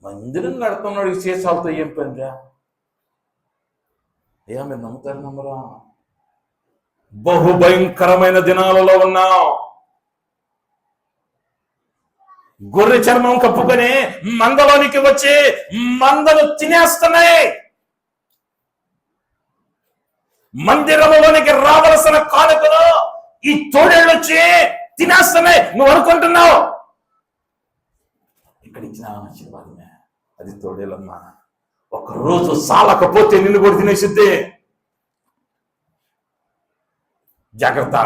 A: మందిరం కడుతున్నాడు, ఈ సీసాలతో ఏం పనిరా. అయ్యా మీరు నమ్ముతారు నమ్మరా, బహుభయంకరమైన దినాలలో ఉన్నాం. గొర్రె చర్మం కప్పుకొని మందలోనికి వచ్చి మందలు తినేస్తున్నాయి. మందిరంలోనికి రావలసిన కానుకలు ఈ తోడేళ్ళు వచ్చి తినేస్తున్నాయి. నువ్వు అనుకుంటున్నావు ఇక్కడ ఇచ్చిన ఆశీర్వాదమే, అది తోడేళ్ళమ్మా. ఒకరోజు సాలకపోతే నిన్ను కూడా తినేసిద్ది. జాగ్రత్త.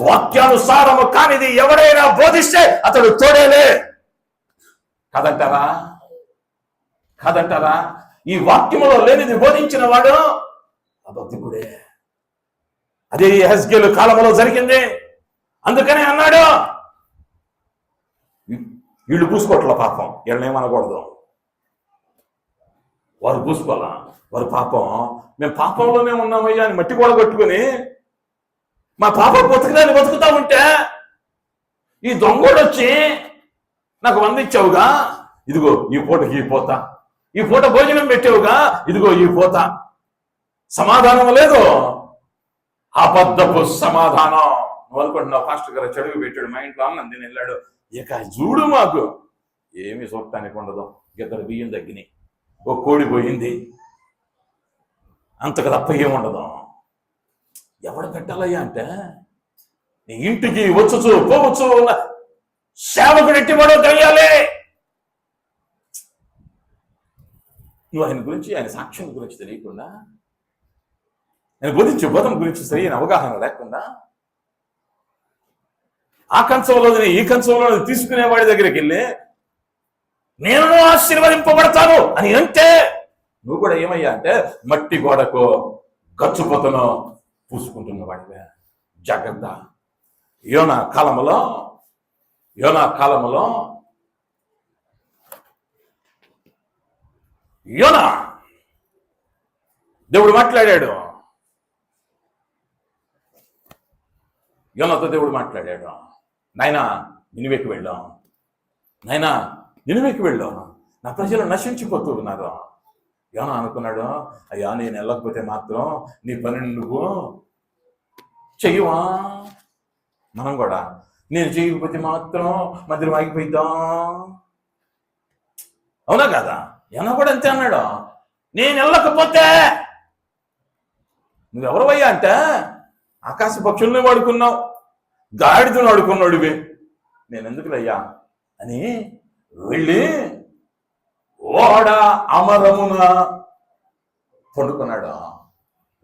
A: వాక్యానుసారము కానిది ఎవడైనా బోధిస్తే అతడు తోడేలే. కాదంటారా? ఈ వాక్యములో లేనిది బోధించిన వాడు అబద్ధికుడే. అదే యెహెజ్కేలు కాలంలో జరిగింది. అందుకనే అన్నాడు, వీళ్ళు పూసుకోవట్ల పాపం, వీళ్ళని ఏమనకూడదు, వారు పూసుకోవాలా, వారు పాపం, మేము పాపంలోనే ఉన్నామయ్యా అని మట్టి కూడా కట్టుకుని మా పాప బతుకుదాన్ని బతుకుతా ఉంటే, ఈ దొంగోడు వచ్చి నాకు 100 ఇచ్చావుగా, ఇదిగో ఈ పూటకి ఈ పోత, ఈ పూట భోజనం పెట్టావుగా, ఇదిగో ఈ పోత. సమాధానం లేదు, అబద్ధపు సమాధానం. నువ్వు అనుకుంటున్నావు పాస్టర్ గారు చెడుగు పెట్టాడు, మా ఇంట్లో అన్నం తిని వెళ్ళాడు, ఇక చూడు మాకు ఏమి చూడటానికి ఉండదు. ఇద్దరు బియ్యం తగ్గినాయి, ఓ కోడి పోయింది, అంతకు తప్ప ఏముండదు. ఎవడు పెట్టాలయ్యా అంటే, నీ ఇంటికి వచ్చు పోవచ్చు ఉన్న సేవకుడు ఎట్టివాడో తెలియాలి. నువ్వు ఆయన గురించి, ఆయన సాక్ష్యం గురించి తెలియకుండా, ఆయన బోధించే బోధన గురించి సరైన అవగాహన లేకుండా, ఆ కంచంలోని ఈ కంచంలో తీసుకునేవాడి దగ్గరికి వెళ్ళి నేను ఆశీర్వదింపబడతాను అని అంటే, నువ్వు కూడా ఏమయ్యా అంటే మట్టి గోడకు గచ్చుపోతను పూసుకుంటున్న వాడివే. జాగ్రత్త. యోనా కాలములో యోనా దేవుడు మాట్లాడాడు. యోనాతో దేవుడు మాట్లాడాడు, నాయనా నినివేకి వెళ్ళాం, నాయనా నినివేకి వెళ్ళాం, నా ప్రజలు నశించిపోతూ ఉన్నారు, యోనా అనుకున్నాడు, అయ్యా నేను వెళ్ళకపోతే మాత్రం నీ పని నువ్వు చెయ్యవా? మనం కూడా నేను చేయకపోతే మాత్రం మధ్యలో ఆగిపోయిద్దా? అవునా కదా? యోనా కూడా అంతే అన్నాడు, నేను వెళ్ళకపోతే నువ్వెవరవయ్యా అంటే ఆకాశ పక్షుల్ని వాడుకున్నావు, గాడిదను వాడుకున్నాడువి, నేను ఎందుకులయ్యా అని వెళ్ళి ఓడ అమరమున పండుకున్నాడు.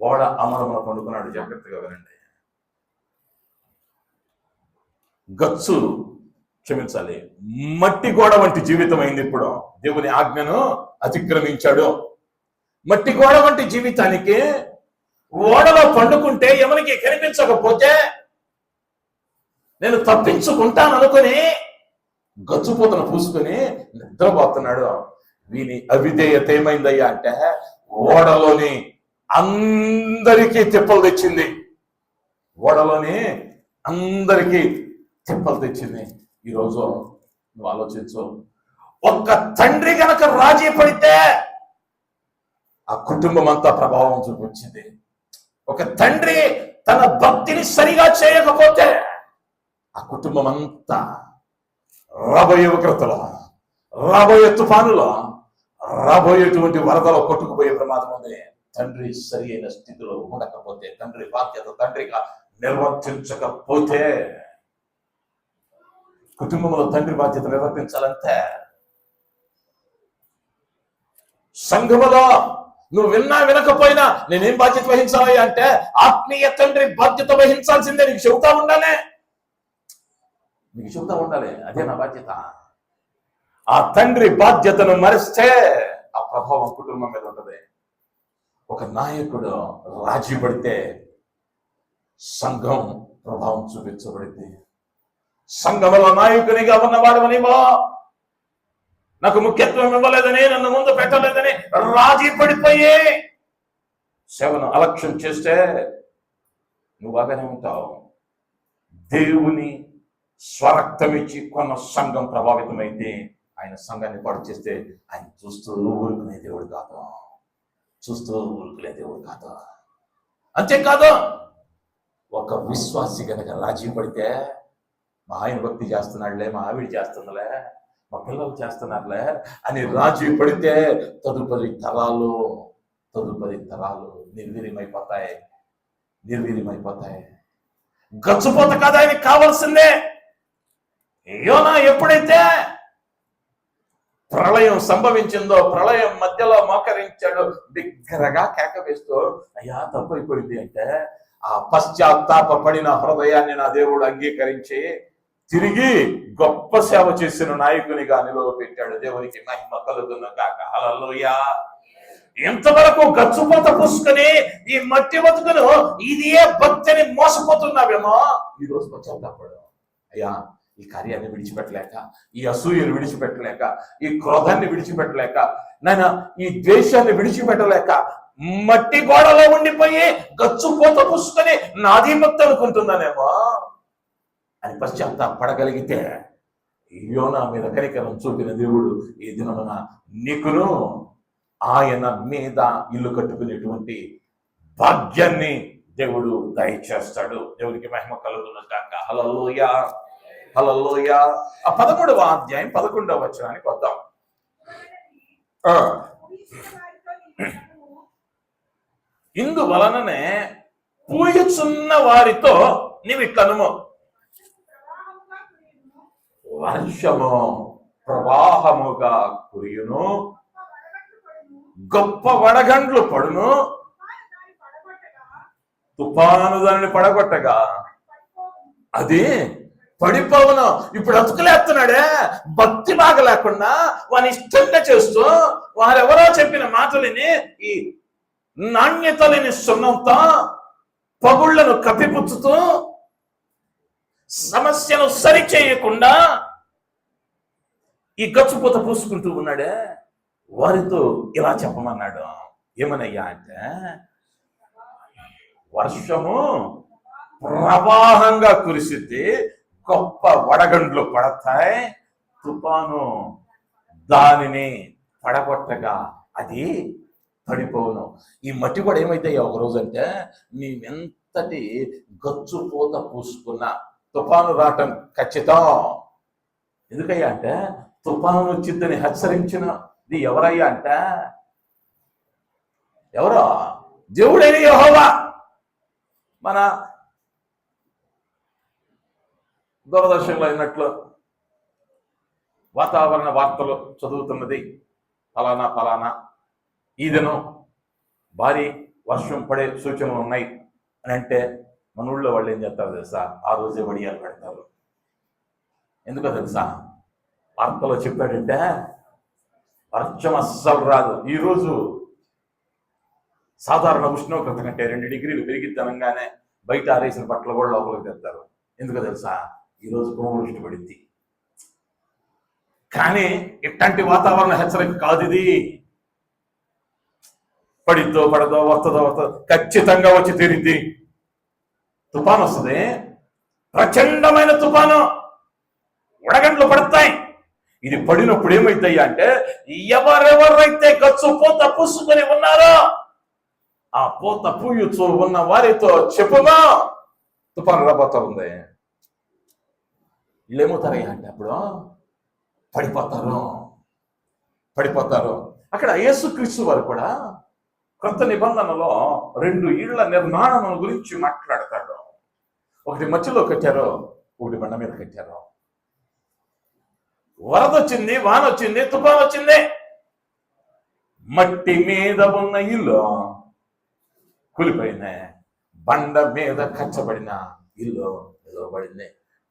A: ఓడ అమరమున పండుకున్నాడు. జాగ్రత్తగా వినండి. గచ్చు క్షమించాలి, మట్టి గోడ వంటి జీవితం అయింది ఇప్పుడు. దేవుని ఆజ్ఞను అతిక్రమించాడు. మట్టి గోడ వంటి జీవితానికి ఓడలో పండుకుంటే ఎవరికి కనిపించకపోతే నేను తప్పించుకుంటాను అనుకుని గచ్చుపోతను పూసుకొని నిద్రపోతున్నాడు. వీని అవిధేయత ఏమైందయ్యా అంటే ఓడలోని అందరికీ తిప్పలు తెచ్చింది. ఓడలోని అందరికీ తిప్పలు తెచ్చింది. ఈరోజు నువ్వు ఆలోచించు, ఒక్క తండ్రి గనక రాజీ పడితే ఆ కుటుంబం అంతా ప్రభావం చూపించింది. ఒక తండ్రి తన భక్తిని సరిగా చేయకపోతే ఆ కుటుంబం అంతా రాబోయే ఉగ్రతలో, రాబోయే తుఫానులో, రాబోయేటువంటి వరదలో కొట్టుకుపోయే ప్రమాదం ఉంది. తండ్రి సరి అయిన స్థితిలో ఉండకపోతే, తండ్రి బాధ్యత తండ్రిగా నిర్వర్తించకపోతే, కుటుంబంలో తండ్రి బాధ్యత నిర్వర్తించాలంటే సంఘములో నువ్వు విన్నా వినకపోయినా నేనేం బాధ్యత వహించాలి అంటే ఆత్మీయ తండ్రి బాధ్యత వహించాల్సిందే. నీకు చెబుతా ఉండాలి, నీకు చెబుతా ఉండాలి, అదే నా బాధ్యత. ఆ తండ్రి బాధ్యతను మరిస్తే ఆ ప్రభావం కుటుంబం మీద ఉంటుంది. ఒక నాయకుడు రాజీ పడితే సంఘం ప్రభావం చూపించబడింది. సంఘంలో నాయకునిగా ఉన్నవాడవనేమో నాకు ముఖ్యత్వం ఇవ్వలేదని, నన్ను ముందు పెట్టలేదని రాజీ పడిపోయి సేవను అలక్ష్యం చేస్తే నువ్వు బాగానే ఉంటావు. దేవుని స్వరక్తం ఇచ్చి కొన్న సంఘం ప్రభావితమైతే ఆయన సంఘాన్ని పాడు చేస్తే ఆయన చూస్తూ ఊరుకునే దేవుడు కాదు, చూస్తూ ఊరుకునే దేవుడు కాదు. అంతేకాదు, ఒక విశ్వాసి కనుక రాజీ పడితే మా ఆయన భక్తి చేస్తున్నాడులే, మా ఆవిడ చేస్తుందిలే, మా పిల్లలు చేస్తున్నారులే అని రాజీ పడితే తదుపరి తరాలు నిర్వీర్యమైపోతాయి. గచ్చిపోత కదా ఆయనకి కావాల్సిందే. యోనా ఎప్పుడైతే ప్రళయం సంభవించిందో, ప్రళయం మధ్యలో మోకరించాడు, బిగ్గరగా కేక వేస్తూ అయ్యా తప్పైపోయింది అంటే ఆ పశ్చాత్తాపడిన హృదయాన్ని నా దేవుడు అంగీకరించి తిరిగి గొప్ప సేవ చేసిన నాయకునిగా నిలవబెట్టాడు. దేవునికి మహిమ కలుగును గాక. హల్లెలూయా. ఎంతవరకు గచ్చుపోత పూసుకొని ఈ మట్టి బతుకును ఇదే భక్తిని మోసపోతున్నావేమో, ఈ రోజు పశ్చాత్తాపడు. అయ్యా ఈ కార్యాన్ని విడిచిపెట్టలేక, ఈ అసూయను విడిచిపెట్టలేక, ఈ క్రోధాన్ని విడిచిపెట్టలేక, నాయన ఈ ద్వేషాన్ని విడిచిపెట్టలేక మట్టి గోడలో ఉండిపోయి గచ్చుపోత పూసుకొని నాది భక్తి అనుకుంటున్నానేమో అని పశ్చాత్తాపడగలిగితే యోనా మీద కనికరం చూపిన దేవుడు ఈ దినమున నీకును ఆయన మీద ఇల్లు కట్టుకునేటువంటి భాగ్యాన్ని దేవుడు దయచేస్తాడు. దేవునికి మహిమ కలుగును గాక. హల్లెలూయా, హల్లెలూయా. ఆ 13వ అధ్యాయం 11వ వచనానికి వద్దాం. ఇందువలననే పూయుచున్న వారితో నీవు ఇట్లనుము, వర్షము ప్రవాహముగా కురియును, గొప్ప వడగండ్లు పడును, తుఫాను దానిని పడగొట్టగా అది పడిపోవును. ఇప్పుడు అతుకులేస్తున్నాడే, భక్తి బాగా లేకుండా వాని ఇష్టంగా చేస్తూ వారెవరో చెప్పిన మాటలని ఈ నాణ్యత లేని సున్నంతో పగుళ్లను కప్పిపుచ్చుతూ సమస్యను సరి చేయకుండా ఈ గచ్చుపోత పూసుకుంటూ ఉన్నాడే, వారితో ఇలా చెప్పమన్నాడు. ఏమనయ్యా అంటే వర్షము ప్రవాహంగా కురిసిద్ది, గొప్ప వడగండ్లు పడతాయి, తుఫాను దానిని పడగొట్టగా అది పడిపోవును. ఈ మట్టి కూడా ఏమైతాయో ఒక రోజు అంటే నీ ఎంతటి గచ్చు పూత పూసుకున్న తుఫాను రావటం ఖచ్చితం. ఎందుకయ్యా అంటే తుఫాను వచ్చిద్దని హెచ్చరించినది ఎవరయ్యా అంటే ఎవరో దేవుడైన యెహోవా. మన దూరదర్శన్లో అయినట్లు వాతావరణ వార్తలు చదువుతున్నది ఫలానా ఫలానా ఈ దినం భారీ వర్షం పడే సూచనలు ఉన్నాయి అని అంటే మన ఊళ్ళో వాళ్ళు ఏం చేస్తారు తెలుసా? ఆ రోజే వడియాలు పెడతారు. ఎందుకో తెలుసా? వార్తలో చెప్పాడంటే వర్షం అస్సలు రాదు. ఈరోజు సాధారణ ఉష్ణోగ్రత కంటే 2 డిగ్రీలు పెరిగిద్దనంగానే బయట ఆరేసిన బట్టలు కూడా లోపలికి తెస్తారు. ఎందుకో తెలుసా? ఈరోజు కుంభవృష్టి పడింది. కానీ ఇట్లాంటి వాతావరణ హెచ్చరిక కాదు ఇది. పడిద్దో పడదో వస్తుందో ఖచ్చితంగా వచ్చి తీరిద్ది. తుఫాను వస్తుంది, ప్రచండమైన తుఫాను, వడగండ్లు పడతాయి. ఇది పడినప్పుడు ఏమైతాయి అంటే ఎవరెవరైతే గచ్చు పూత పూసుకొని ఉన్నారో ఆ పూత పూయుచు ఉన్న వారితో చెప్పుమా తుఫాను రాబోతా ఉంది. వీళ్ళేమవుతారయ్యా అంటే అప్పుడు పడిపోతారు. అక్కడ యేసుక్రీస్తు వారు కూడా కొత్త నిబంధనలో 2 ఇళ్ల నిర్మాణం గురించి మాట్లాడతాడు. ఒకటి మధ్యలో కట్టారు, ఒకటి బండ మీద కట్టారు. వరద వచ్చింది, వాన వచ్చింది, తుఫాన్ వచ్చింది. మట్టి మీద ఉన్న ఇల్లు కూలిపోయింది, బండ మీద కచ్చబడిన ఇల్లు నిలవబడింది.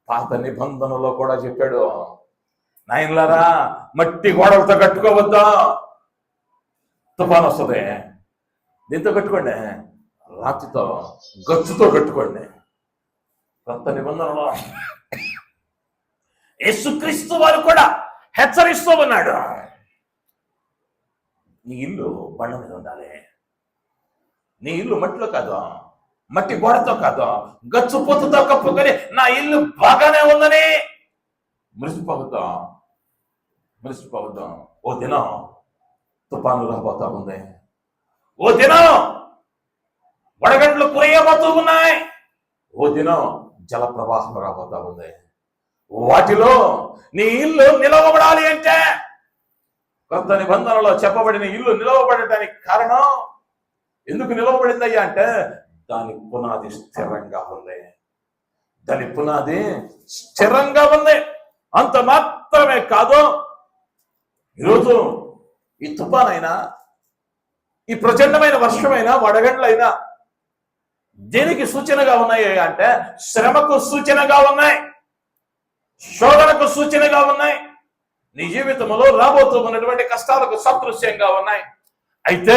A: పాత నిబంధనలో కూడా చెప్పాడు, నాయనలారా మట్టి గోడలతో కట్టుకోవద్దా, తుఫాన్ వస్తుంది. దీంతో కట్టుకోండి, రాతితో గచ్చుతో కట్టుకోండి. కొత్త నిబంధనలో యేసుక్రీస్తు వారు కూడా హెచ్చరిస్తూ ఉన్నాడు, నీ ఇల్లు బండ మీద ఉండాలి. నీ ఇల్లు మట్టిలో కాదు, మట్టి గోడతో కాదు, గచ్చు పొత్తుతో కప్పుకొని నా ఇల్లు బాగానే ఉందని మురిసిపోతాం. ఓ దినం తుఫాను రాబోతా ఉంది, ఓ దినం వడగండ్లు కురియబోతూ ఉన్నాయి, ఓ దినం జల ప్రవాహం రాబోతా ఉంది. వాటిలో నీ ఇల్లు నిలవబడాలి అంటే కొత్త నిబంధనలో చెప్పబడిన ఇల్లు నిలవబడటానికి కారణం, ఎందుకు నిలవబడిందయ్యా అంటే దాని పునాది స్థిరంగా ఉంది. అంత మాత్రమే కాదు, ఈరోజు ఈ తుఫానైనా, ఈ ప్రచండమైన వర్షమైనా, వడగండ్లైనా దేనికి సూచనగా ఉన్నాయి అంటే శ్రమకు సూచనగా ఉన్నాయి, శోధనకు సూచనగా ఉన్నాయి, నీ జీవితంలో రాబోతూ ఉన్నటువంటి కష్టాలకు సదృశ్యంగా ఉన్నాయి. అయితే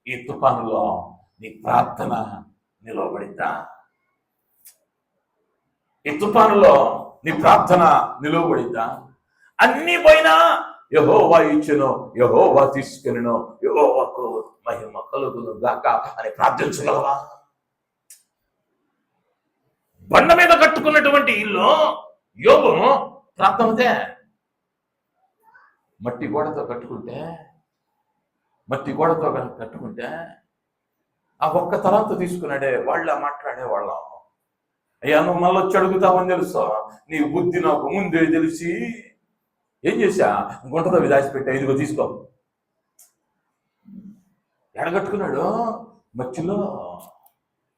A: ఈ తుఫానులో నీ ప్రార్థన నిలవబడిందా? ఈ తుఫానులో నీ ప్రార్థన నిలవబడిందా? అన్ని పోయినా యెహోవా ఇచ్చెను, యెహోవా తీసుకెళ్ళను, యెహోవాకు మహిమ కలుగును గాక అని ప్రార్థించగలవా? బండ మీద కట్టుకున్నటువంటి ఇల్లు యోబు ప్రార్థనతే. మట్టి గోడతో కట్టుకుంటే ఆ ఒక్క తలాంతు తీసుకున్నాడే వాళ్ళ మాట్లాడేవాళ్ళం. అయ్యా నువ్వు మళ్ళీ వచ్చి అడుగుతావని తెలుసు, నీ బుద్ధి నాకు ముందే తెలిసి ఏం చేశా, గుంటతో విదాచిపెట్టా, ఇదిగో తీసుకో. ఎడగట్టుకున్నాడు మచ్చిలో.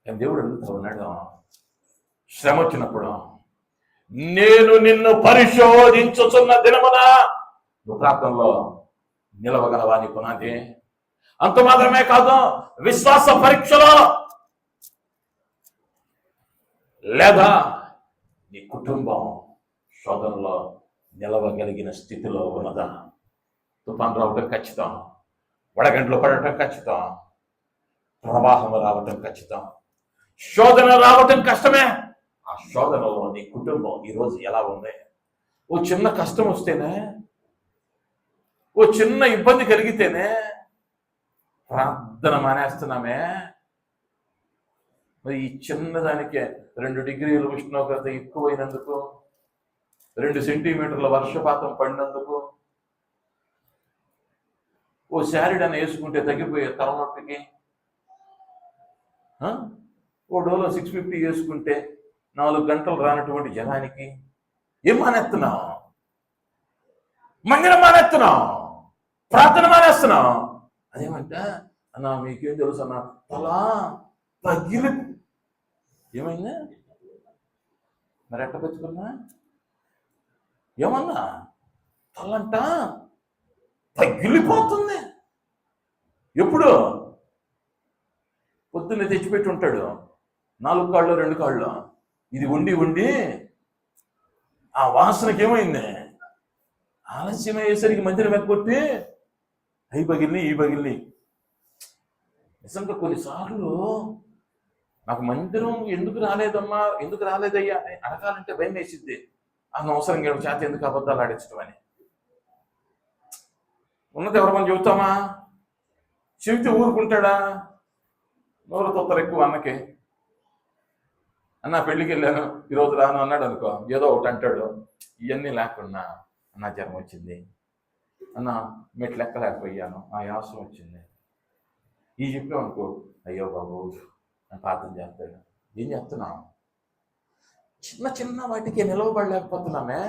A: దేవుడు అడుగుతా ఉన్నాడు, శ్రమ వచ్చినప్పుడు నేను నిన్ను పరిశోధించుచున్న దినమున నువ్వు ప్రార్థనలో నిలవగలవా? నీ పునాది అంత మాత్రమే కాదు, విశ్వాస పరీక్షలో లేదా నీ కుటుంబం శోధనలో నిలవగలిగిన స్థితిలో ఉన్నదా? తుఫాన్ రావటం ఖచ్చితం, వడగండ్లు పడటం ఖచ్చితం, ప్రవాహం రావటం ఖచ్చితం, శోధన రావటం కష్టమే. ఆ శోధనలో నీ కుటుంబం ఈరోజు ఎలా ఉంది? ఓ చిన్న కష్టం వస్తేనే, ఓ చిన్న ఇబ్బంది కలిగితేనే ప్రార్థన మానేస్తున్నామే. మరి ఈ చిన్నదానికే 2 డిగ్రీల ఉష్ణోగ్రత ఎక్కువైనందుకు, 2 సెంటీమీటర్ల వర్షపాతం పడినందుకు ఓ శారీడని వేసుకుంటే తగ్గిపోయే తలనొప్పికి, ఓ డోలో 650 వేసుకుంటే 4 గంటలు రానటువంటి జనానికి ఏం మానేస్తున్నావు? మందిరం మానేస్తున్నావు, ప్రార్థన మానేస్తున్నావు. అదేమంటే అన్నా మీకేం తెలుసు అన్న, తలా తగిలి ఏమైందా మరి ఎట్ట పెట్టుకున్నా ఏమన్నా తలంట తగిలిపోతుంది. ఎప్పుడు? పొద్దున్నే తెచ్చిపెట్టి ఉంటాడు 4 కాళ్ళు 2 కాళ్ళు, ఇది ఉండి ఉండి ఆ వాసనకి ఏమైంది, ఆలస్యం అయ్యేసరికి మందిరం ఎక్కొట్టి అవి పగిలిని ఈ పగిలిని. నిజంగా కొన్నిసార్లు నాకు మందిరం ఎందుకు రాలేదమ్మా, ఎందుకు రాలేదయ్యా అని అడగాలంటే భయం వేసిద్ది. అనవసరంగా చేత ఎందుకు అబద్ధాలు ఆడించడం అని. ఉన్నది ఎవరు మనం చెబుతామా? చెబితే ఊరుకుంటాడా? నోరు తొత్తరు ఎక్కువ అన్నకి. అన్న పెళ్ళికి వెళ్ళాను ఈరోజు రాను అన్నాడు అనుకో, ఏదో ఒకటి అంటాడు. ఇవన్నీ లేకుండా అన్న జ్వరం వచ్చింది, అన్న మెట్లు ఎక్కలేకపోయాను, యాసం వచ్చింది, ఈ చెప్పావు అనుకో, అయ్యో బాబు అని ప్రార్థన చేస్తాడు. ఏం చేస్తున్నాం? చిన్న చిన్న వాటికి నిలవబడలేకపోతున్నామే.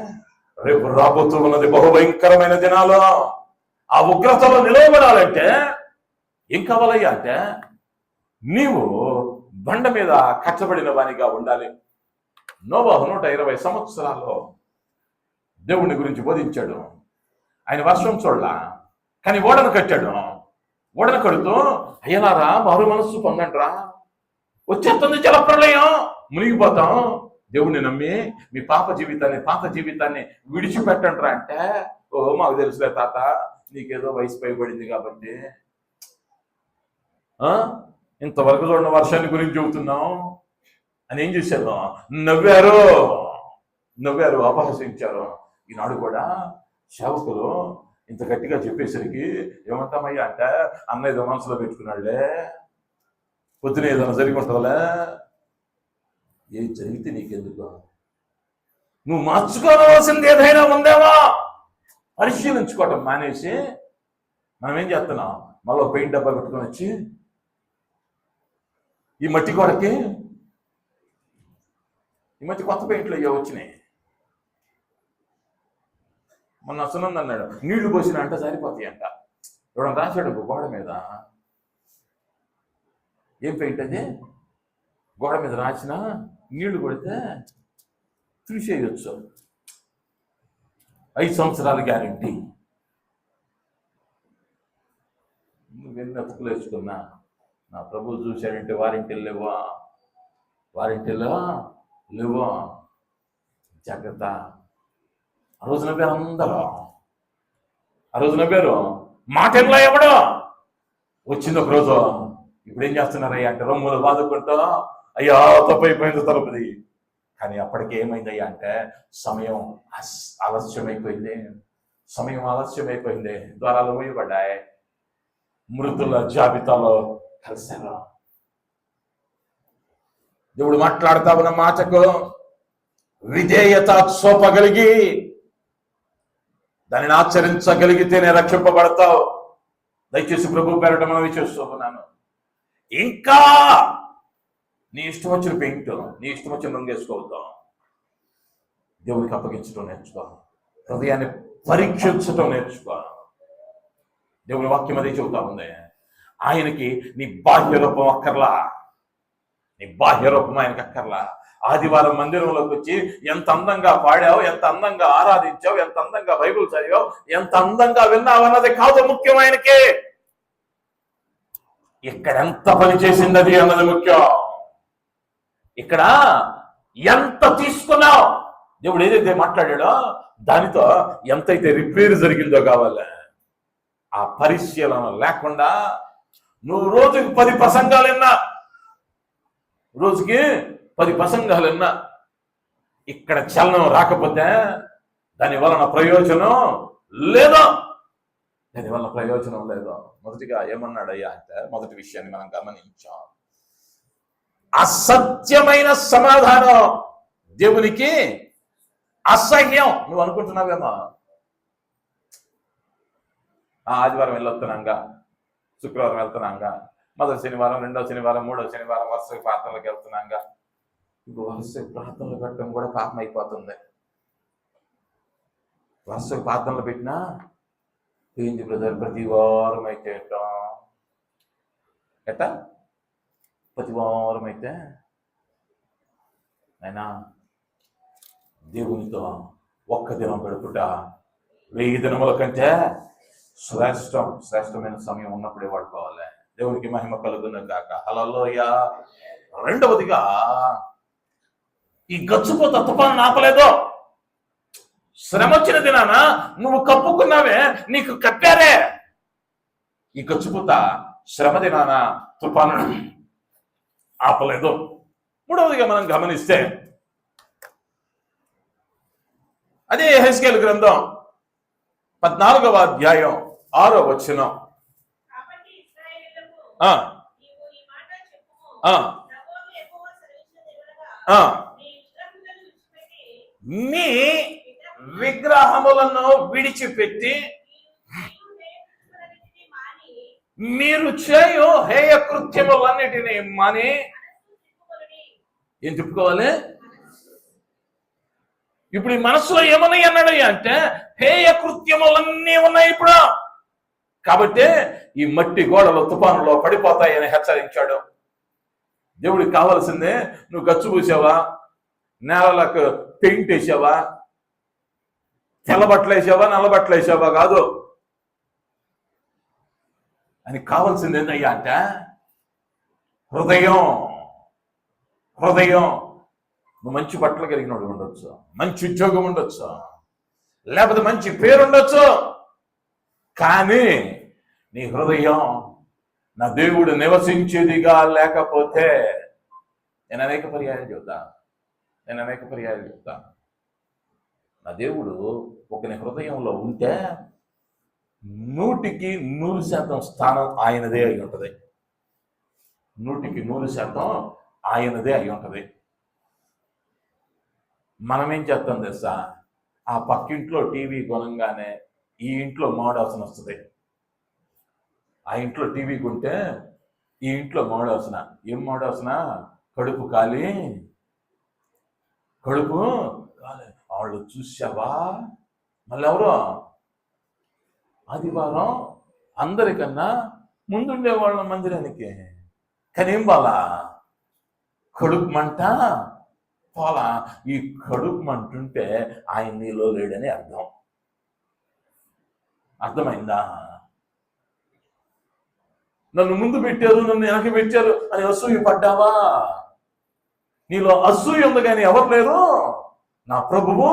A: రేపు రాబోతూ ఉన్నది బహుభయంకరమైన దినాలు. ఆ ఉగ్రతలో నిలవబడాలంటే ఏం కావాలయ్యా అంటే నీవు బండ మీద కట్టబడిన వానిగా ఉండాలి. నోవాహు 120 సంవత్సరాల్లో దేవుని గురించి బోధించాడు. ఆయన వర్షం చూడలా, కానీ ఓడను కట్టాడు. ఓడను కడుతూ అయ్యలారా మారు మనస్సు పొందండ్రా, వచ్చేస్తుంది జలప్రళయం, మునిగిపోతాం, దేవుణ్ణి నమ్మి మీ పాత జీవితాన్ని విడిచిపెట్టండ్రా అంటే, ఓ మాకు తెలుసులే తాత, నీకేదో వయసు పైబడింది కాబట్టి ఇంతవరకు చూడండి వర్షాన్ని గురించి చెబుతున్నాం అని ఏం చేశారు? నవ్వారు, అపహసించారు. ఈనాడు కూడా సేవకులు ఇంత గట్టిగా చెప్పేసరికి ఏమంటామయ్యా అంటే, అన్న ఏదో మనసులో పెట్టుకున్నాడులే, పొద్దున ఏదైనా జరిగి ఉంటుందిలే. ఏం జరిగితే నీకెందుకు? నువ్వు మార్చుకోవాల్సింది ఏదైనా ఉందేమో పరిశీలించుకోవటం మానేసి మనం ఏం చేస్తున్నాం? మళ్ళీ పెయింట్ డబ్బా పెట్టుకొని వచ్చి ఈ మట్టి గోడకి ఈ మధ్య కొత్త పెయింట్లు అయ్యో వచ్చినాయి. మొన్న సునంద్ అన్నాడు నీళ్లు పోసిన అంట సరిపోతాయి అంట. ఎవడ రాశాడు గోడ మీద, ఏం పెయింట్ అది? గోడ మీద రాసిన నీళ్లు కొడితే తీసేయచ్చు, 5 సంవత్సరాల గ్యారెంటీ. నువ్వెన్ని అతుకులు వేసుకున్నా నా ప్రభువు చూశాడంటే వారింటిలో లేవా జాగ్రత్త. ఆ రోజు నవ్వారు అందరూ, ఆ రోజు నవ్వారు. మాటల్లో ఎవడో వచ్చింది ఒక రోజు, ఇప్పుడు ఏం చేస్తున్నారయ్యా అంటే రొమ్ములు బాదుకుంటూ అయ్యా తప్పైపోయింది తరపుది. కానీ అప్పటికి ఏమైందయ్యా అంటే సమయం ఆలస్యమైపోయింది. ద్వారాలు మూయబడ్డాయి, మృతుల జాబితాలో కలిశారు. దేవుడు మాట్లాడుతా ఉన్న మాటకు విధేయత చూపగలిగి దానిని ఆచరించగలిగితేనే రక్షింపబడతావు. దయచేసి ప్రభు పేరట మనవి చేస్తున్నాను. ఇంకా నీ ఇష్టం వచ్చిన పెయింట్, నీ ఇష్టం వచ్చిన రంగు వేసుకోవద్దాం. దేవుడికి అప్పగించడం నేర్చుకో, హృదయాన్ని పరీక్షించడం నేర్చుకో. దేవుని వాక్యం అదే చెబుతా ఉంది. ఆయనకి నీ బాహ్య రూపం అక్కర్లా, నీ బాహ్య రూపం ఆయనకి అక్కర్లా. ఆదివారం మందిరంలోకి వచ్చి ఎంత అందంగా పాడావు, ఎంత అందంగా ఆరాధించావు, ఎంత అందంగా బైబిల్ చదివావు, ఎంత అందంగా విన్నావు అన్నది కాదు ముఖ్యం. ఆయనకి ఇక్కడ ఎంత పని చేసింది అన్నది ముఖ్యం. ఇక్కడ ఎంత తీసుకున్నావు, దేవుడు ఏదైతే మాట్లాడాడో దానితో ఎంతైతే రిపేర్ జరిగిందో కావాలి. ఆ పరిశీలన లేకుండా నువ్వు రోజుకి 10 ప్రసంగాలు విన్నా, ఇక్కడ చలనం రాకపోతే దాని వలన ప్రయోజనం లేదు. మొదటిగా ఏమన్నాడయ్యా అంటే, మొదటి విషయాన్ని మనం గమనించాం. అసత్యమైన సమాధానం దేవునికి అసహ్యం. నువ్వు అనుకుంటున్నావేమో ఆదివారం వెళ్ళొస్తున్నాంగా, శుక్రవారం వెళ్తున్నాంగా, మొదటి శనివారం, రెండో శనివారం, మూడో శనివారం వరుసగా ప్రార్థనలకు వెళ్తున్నాంగా. ఇప్పుడు వరుసగా ప్రార్థనలు పెట్టడం కూడా పాపం అయిపోతుంది. వరుసగా ప్రార్థనలు పెట్టినా ఏంటి బ్రదర్, ప్రతి వారం అయితే ఎట్టా ప్రతి వారం అయితే అయినా దేవునితో ఒక్క దినం గడుపుట 1000 దినముల కంటే శ్రేష్టమైన సమయం ఉన్నప్పుడే వాడుకోవాలి. దేవునికి మహిమ కలుగును గాక. హల్లెలూయా. రెండవదిగా, ఈ గచ్చిపోత తుఫాను ఆపలేదు. శ్రమ వచ్చిన దినాన నువ్వు కప్పుకున్నావే, నీకు కప్పారే. ఈ గచ్చిపోత శ్రమ దినాన తుఫాను ఆపలేదు. మూడవదిగా మనం గమనిస్తే, అదే యెహెజ్కేలు గ్రంథం 14వ అధ్యాయం 6వ వచనం. నీ విగ్రహములను విడిచిపెట్టి మీరు చేయు హేయ కృత్యములన్నిటినీ మాని ఏం చెప్పుకోవాలి? ఇప్పుడు ఈ మనసులో ఏమన్నాయి అన్నాడు అంటే, హేయ కృత్యములన్నీ ఉన్నాయి ఇప్పుడు. కాబట్టి ఈ మట్టి గోడలు తుఫానులో పడిపోతాయని హెచ్చరించాడు. దేవుడికి కావాల్సిందే, నువ్వు గచ్చు పూసావా, నేలలకు పెయింట్ వేసావా, తెల్ల బట్టలు వేసావా, నల్ల బట్టలు వేసావా కాదు. అని కావాల్సింది ఏంటయ్యా అంటే హృదయం. నువ్వు మంచి బట్టలు కలిగినోడు ఉండొచ్చు, మంచి ఉద్యోగం ఉండొచ్చు, లేకపోతే మంచి పేరు ఉండొచ్చు, కానీ నీ హృదయం నా దేవుడు నివసించేదిగా లేకపోతే, నేను అనేక పర్యాయాలు చెప్తా, నా దేవుడు ఒకని హృదయంలో ఉంటే 100% స్థానం ఆయనదే అయి ఉంటుంది. 100% ఆయనదే అయి ఉంటుంది. మనం ఏం చేస్తాం తెలుసా? ఆ పక్కింట్లో టీవీ కొనంగానే ఈ ఇంట్లో మాడవాసన వస్తుంది. ఆ ఇంట్లో టీవీ కొంటే ఈ ఇంట్లో మాడవాసన. ఏం మాడవాసన? కడుపు కాలి వాళ్ళు చూసావా, మళ్ళీ ఎవరో ఆదివారం అందరికన్నా ముందుండే వాళ్ళ మందిరానికి, కానీ ఏం బాలా కడుపు మంట పోలా. ఈ కడుపు మంటుంటే ఆయన నీలో లేడని అర్థమైందా? నన్ను ముందు పెట్టారు, నన్ను వెనక పెట్టారు అని అసూయ పడ్డావా? నీలో అసూయ ఉంది కానీ ఎవరు లేరు, నా ప్రభువు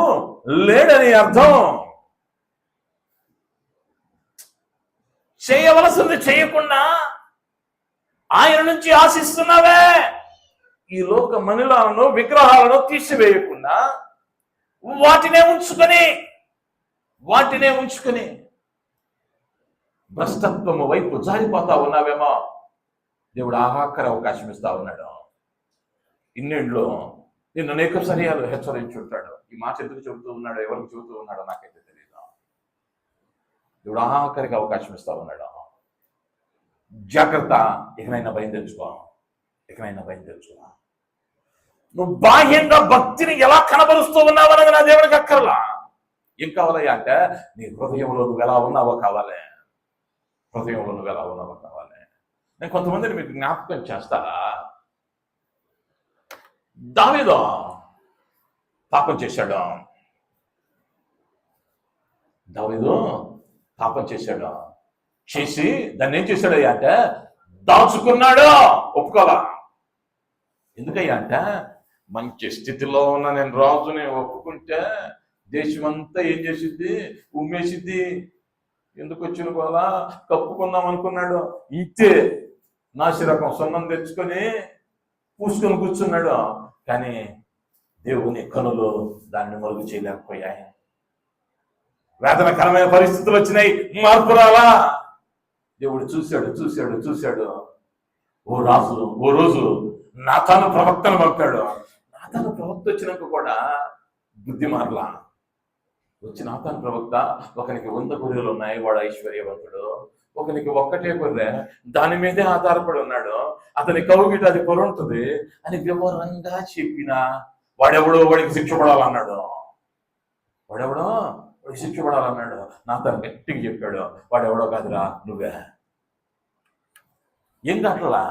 A: లేడని అర్థం. చేయవలసింది చేయకుండా ఆయన నుంచి ఆశిస్తున్నావే. ఈ లోక మణులను, విగ్రహాలను తీసివేయకుండా వాటినే ఉంచుకొని భ్రష్టత్వము వైపు జారిపోతా ఉన్నావేమో. దేవుడు ఆఖరి అవకాశం ఇస్తా ఉన్నాడు. ఇన్నేళ్ళు నిన్ను అనేక సరియాలు హెచ్చరించుంటాడు. ఈ మాట ఎందుకు చెబుతూ ఉన్నాడు, ఎవరికి చెబుతూ ఉన్నాడో నాకైతే తెలియదు. దేవుడు ఆఖరికి అవకాశం ఇస్తా ఉన్నాడు. జాగ్రత్త. ఇకనైనా భయం తెచ్చుకో. నువ్వు బాహ్యంగా భక్తిని ఎలా కనబరుస్తూ ఉన్నావన్నది నా దేవుడికి అక్కర్లా. ఏం కావాలయ్యా అంటే నీ హృదయంలో నువ్వు ఎలా ఉన్నావో కావాలి. నేను కొంతమందిని మీకు జ్ఞాపకం చేస్తారా? దావీదు పాపం చేశాడు. చేసి దాన్ని ఏం చేశాడయ్యా అంటే దాచుకున్నాడు. ఒప్పుకోవాలా? ఎందుకయ్యా అంటే మంచి స్థితిలో ఉన్న నేను రాజుని ఒప్పుకుంటే దేశమంతా ఏం చేసిద్ది? ఉమ్మేసిద్ది. ఎందుకు వచ్చిన వాళ్ళ కప్పుకుందాం అనుకున్నాడు. ఇంతే నాసిరకం సొన్నం తెచ్చుకొని పూసుకొని కూర్చున్నాడు. కానీ దేవుని కనులు దాన్ని మరుగు చేయలేకపోయాయి. వేదనకరమైన పరిస్థితులు వచ్చినాయి, మార్పు రాలా. దేవుడు చూశాడు. ఓ రోజు నాతాను ప్రవక్తను పంపాడు. నాతాను ప్రవక్త వచ్చినాక కూడా బుద్ధి మారలా. వచ్చి నాతాను ప్రవక్త, ఒకనికి 100 గొర్రెలు ఉన్నాయి, వాడు ఐశ్వర్యవంతుడు. ఒకనికి ఒక్కటే గొర్రె, దాని మీదే ఆధారపడి ఉన్నాడు, అతని కౌగిట అది కొరుంటుంది అని వివరంగా చెప్పిన వాడికి శిక్ష పడాలన్నాడు. వాడికి శిక్ష పడాలన్నాడు. నాతాను గట్టిగా చెప్పాడు, వాడెవడో కాదురా నువ్వే. ఏం కాట్లా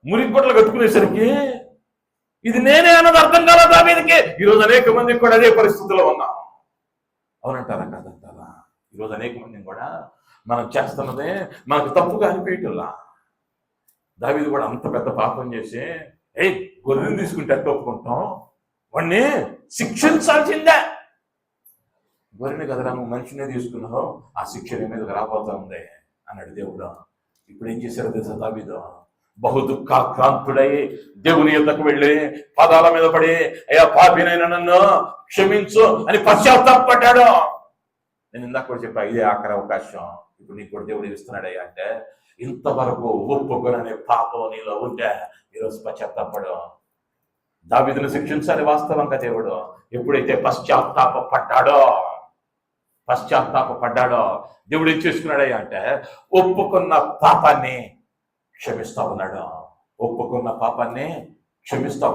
A: మురిగొడ్లు కట్టుకునేసరికి ఇది నేనే అన్నది అర్థం కాల దావీదుకి. ఈరోజు అనేక మందికి కూడా అదే పరిస్థితిలో ఉన్నాం. అవునంటారా కాదంటారా? ఈరోజు అనేక మందిని కూడా మనం చేస్తున్నదే మనకు తప్పుగా అనిపించట్లా. దావీదు కూడా అంత పెద్ద పాపం చేసి గొర్రెని తీసుకుంటే అట్టు ఒప్పుకుంటాం, వాడిని శిక్షించాల్సిందే. గొర్రెని కదరా నువ్వు మనిషినే తీసుకున్నావు, ఆ శిక్ష నీ మీదకి రాబోతా ఉంది అన్నాడు దేవుడు. ఇప్పుడు ఏం చేశారో తెలుసా దావీదు? బహు దుఃఖాక్రాంతుడై దేవుని యొద్దకు వెళ్ళి పాదాల మీద పడి, అయ్యా పాపినైనా నన్ను క్షమించు అని పశ్చాత్తాపడ్డాడు. నేను ఇందాక కూడా చెప్పా, ఇదే ఆఖరి అవకాశం ఇప్పుడు నీకు కూడా దేవుడు ఇస్తున్నాడయ్యా అంటే, ఇంతవరకు ఒప్పుకొననే పాపం నీలో ఉంటే ఈరోజు పశ్చాత్తాపడు. దావీదును శిక్షించాలి వాస్తవంగా దేవుడు. ఎప్పుడైతే పశ్చాత్తాపడ్డాడో దేవుడు ఏం చేసుకున్నాడయ్యా అంటే, ఒప్పుకున్న పాపాన్ని క్షమిస్తా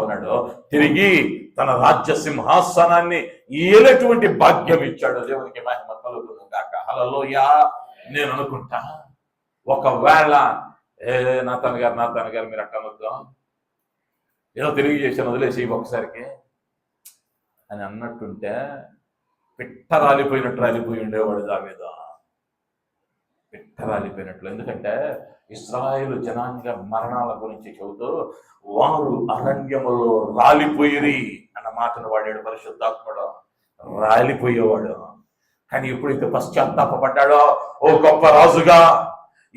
A: ఉన్నాడు. తిరిగి తన రాజ్య సింహాసనాన్ని ఏలటువంటి భాగ్యం ఇచ్చాడు. దేవునికి మహిమ కలుగును గాక. హల్లెలూయా. నేను అనుకుంటా, ఒకవేళ నాతాన్ గారు మీరు అట్టనొద్దు, ఏదో తిరిగి చేశాను వదిలేసి ఒకసారికి అని అన్నట్టుంటే పిట్ట రాలిపోయి ఉండేవాడు దావీదు. రాలిపోయినట్లు. ఎందుకంటే ఇశ్రాయేలు జనాంగ మరణాల గురించి చెబుతూ వారు అరణ్యములో రాలిపోయిరి అన్న మాటను వాడాడు పరిశుద్ధాత్ముడు. రాలిపోయేవాడు. కానీ ఎప్పుడైతే పశ్చాత్తాపడ్డాడో, ఓ గొప్ప రాజుగా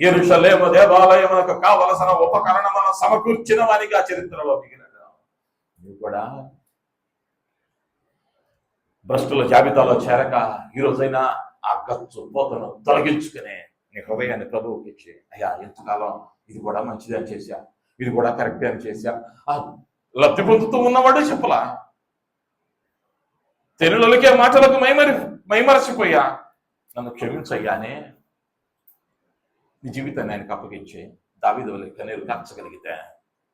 A: యెరూషలేము దేవాలయమునకు కావలసిన ఉపకరణములను సమకూర్చిన వానిగా చరిత్రలో మిగిలాడు. నువ్వు కూడా భ్రష్టుల జాబితాలో చేరక ఈరోజైనా ఆ గచ్చు పోతను తొలగించుకునే నీ హృదయాన్ని ప్రభువుకి ఇచ్చి, అయ్యా ఎంతకాలం ఇది కూడా మంచిది అని చేశా, ఇది కూడా కరెక్టే అని చేశా, ఆ లబ్ధి పొందుతూ ఉన్నవాడు చెప్పలా, తెనులకే మాటలకు మైమరచిపోయా, నన్ను క్షమించయ్యానే నీ జీవితాన్ని ఆయనకు అప్పగించి దావీదు వలె కన్నీరు కార్చగలిగితే,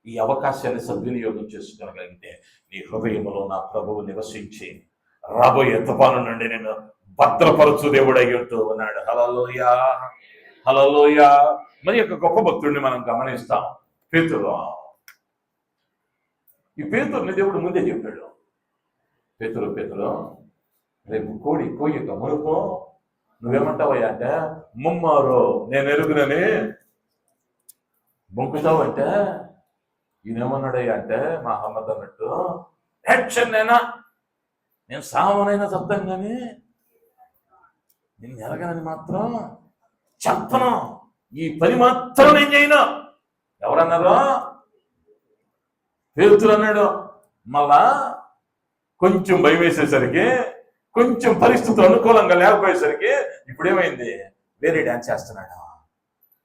A: ఈ అవకాశాన్ని సద్వినియోగం చేసుకోగలిగితే నీ హృదయంలో నా ప్రభువు నివసించి రాబోయే తుఫాను నుండి నేను భద్రపరచు దేవుడై ఉంటూ ఉన్నాడు. హల్లెలూయా, హల్లెలూయా. మరి యొక్క గొప్ప భక్తుడిని మనం గమనిస్తాం, పేతురు. ఈ పేతురుని దేవుడు ముందే చెప్పాడు, పేతురు రేపు కోయక మునుపు నువ్వేమంటావయ్యా అంటే, ముమ్మారు నేను ఎరుగునని బొంకుతావంటే, ఈయనేమన్నాడయ్యా అంటే మహమ్మద్ అన్నట్టు, నేను సావనైనా చెప్తాను కానీ నేను ఎరగనని మాత్రం చెప్పను, ఈ పని మాత్రం నేను చేయను. ఎవరన్నారు? పేతురు అన్నాడు. మళ్ళా కొంచెం భయం వేసేసరికి, కొంచెం పరిస్థితులు అనుకూలంగా లేకపోయేసరికి ఇప్పుడేమైంది, వేరే డ్యాన్స్ చేస్తున్నాడు.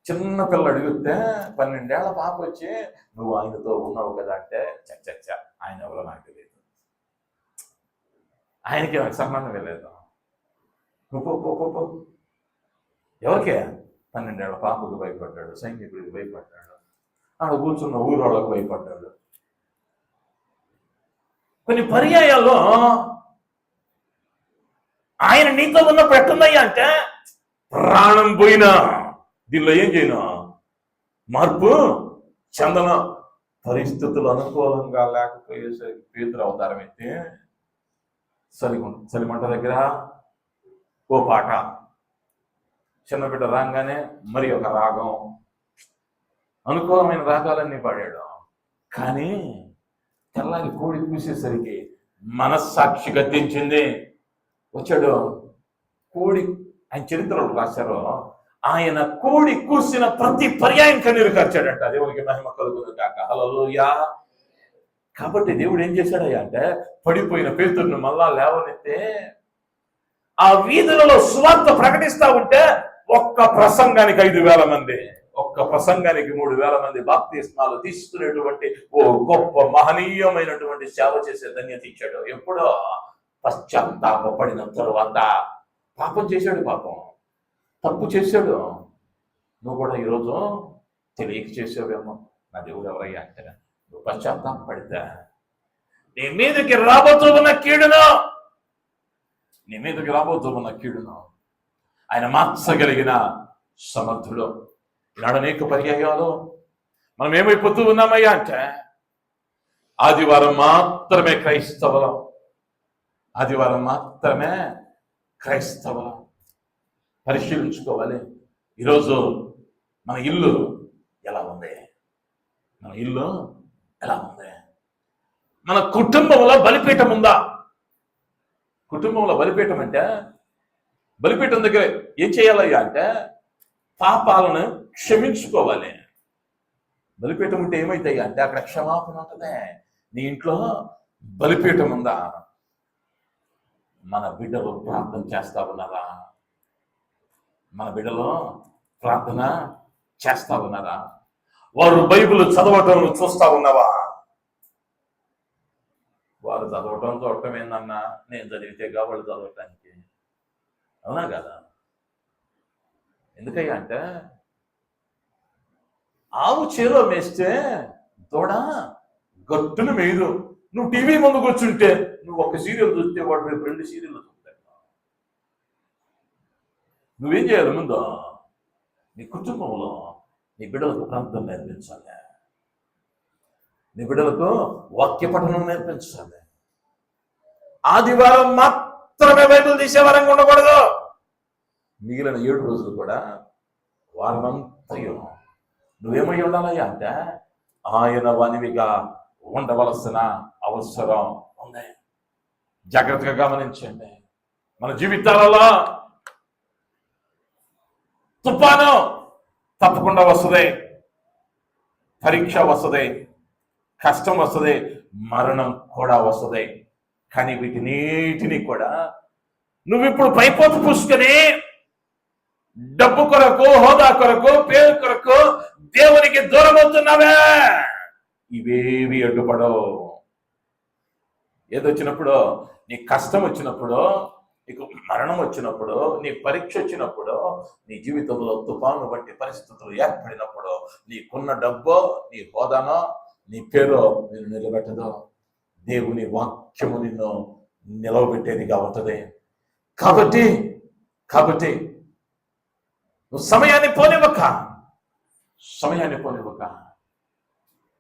A: చిన్న పిల్ల అడిగితే 12 ఏళ్ల పాప వచ్చి నువ్వు ఆయనతో ఉన్నావు కదా అంటే, చచ్చ ఆయన ఎవరో నాకు తెలియదు, ఆయనకి నాకు సంబంధం లేదు, ఎవరికే? 12 ఏళ్ల పాపకు భయపడ్డాడు, సైనికుడికి భయపడ్డాడు, ఆడ కూర్చున్న ఊరోళ్ళకు భయపడ్డాడు. కొన్ని పర్యాయాల్లో ఆయన నీతో ఉన్నప్పుడు ఎట్టుందయ్యా అంటే, ప్రాణం పోయినా దీనిలో ఏం చేయను, మార్పు చెందన. పరిస్థితులు అనుకూలంగా లేకపోయేసరికి పేతురు అవతారం అయితే చలిమంట దగ్గర ఓ పాట, చిన్నబిడ్డ రాగానే మరి ఒక రాగం, అనుకూలమైన రాగాలన్నీ పాడాడు. కానీ తెల్లారి కోడి కూసేసరికి మనస్సాక్షి గద్దించింది. వచ్చాడు కోడి, ఆయన చరిత్రలో రాశారు, ఆయన కోడి కూసిన ప్రతి పర్యాయం కన్నీరు కార్చాడంట. దేవునికి మహిమ కలుగును గాక. హల్లెలూయా. కాబట్టి దేవుడు ఏం చేశాడయ్యా అంటే, పడిపోయిన పేతురును మళ్ళా లేవనెత్తే ఆ వీధులలో సువార్త ప్రకటిస్తా ఉంటే ఒక్క ప్రసంగానికి 5,000 మంది, ఒక్క ప్రసంగానికి 3,000 మంది బాప్తిస్మాలు తీసుకునేటువంటి ఓ గొప్ప మహనీయమైనటువంటి సేవ చేసే ధన్యత ఇచ్చాడు. ఎప్పుడో పశ్చాత్తాపడిన తరువాత పాపం చేశాడు, తప్పు చేశాడు. నువ్వు కూడా ఈరోజు తెలియక చేసావేమో. నా దేవుడు ఎవరయ్యా అంటే, నువ్వు పశ్చాత్తాపడితే నీ మీదకి రాబోతూ ఉన్న కీడును ఆయన మార్చగలిగిన సమర్థుడు. ఈనాడు అనేక పర్యాయాలు మనం ఏమైపోతూ ఉన్నామయ్యా అంటే, ఆదివారం మాత్రమే క్రైస్తవులం, పరిశీలించుకోవాలి. ఈరోజు మన ఇల్లు ఎలా ఉంది? మన కుటుంబంలో బలిపీఠం ఉందా? కుటుంబంలో బలిపీఠం అంటే, బలిపీఠం దగ్గర ఏం చేయాలయ్యా అంటే పాపాలను క్షమించుకోవాలి. బలిపీఠం ఉంటే ఏమైతాయి అంటే అక్కడ క్షమాపణ ఉంటుంది. నీ ఇంట్లో బలిపీఠం ఉందా? మన బిడ్డలు ప్రార్థన చేస్తా ఉన్నారా? వారు బైబిల్ చదవటం చూస్తా ఉన్నావా? వారు చూడటం ఏందన్నా, నేను చదివితే వాళ్ళు చదవటానికి. అవునా కదా? ఎందుకయ్యా అంటే, ఆవు చేలో మేస్తే దూడ గట్టును మేయదు. నువ్వు టీవీ ముందు కూర్చుంటే నువ్వు ఒక సీరియల్ చూస్తే వాడు రేపు 2 సీరియల్ చూస్తాడు. నువ్వేం చేయాలి? ముందు నీ కుటుంబంలో నీ బిడ్డలకు ప్రాంతం నేర్పించాలి, నీ బిడ్డలకు వాక్య పఠనం నేర్పించాలి. ఆదివారం మాత్రమే బైబిల్ తీసే వారంగా ఉండకూడదు. మిగిలిన 7 రోజులు కూడా వారమంతయు నువ్వేమై ఉండాలయ్యా అంటే ఆయన వానివిగా ఉండవలసిన అవసరం ఉంది. జాగ్రత్తగా గమనించండి. మన జీవితాలలో తుఫాను తప్పకుండా వస్తుంది, పరీక్ష వస్తుంది, కష్టం వస్తుంది, మరణం కూడా వస్తుంది. కానీ వీటినీటిని కూడా నువ్వు ఇప్పుడు పైపోతు పూసుకొని డబ్బు కొరకు, హోదా కొరకు, పేరు కొరకు దేవునికి దూరం అవుతున్నావే. ఇవేవి అడ్డుపడవు. ఏదొచ్చినప్పుడు, నీ కష్టం వచ్చినప్పుడు, నీకు మరణం వచ్చినప్పుడు, నీ పరీక్ష వచ్చినప్పుడు, నీ జీవితంలో తుఫాను వంటి పరిస్థితులు ఏర్పడినప్పుడు నీకున్న డబ్బో, నీ హోదానో, నీ పేరో నిన్ను నిలబెట్టదు. దేవుని వాక్యము నిన్ను నిలవబెట్టేదిగా ఉంటుంది. కాబట్టి నువ్వు సమయాన్ని పోనివ్వక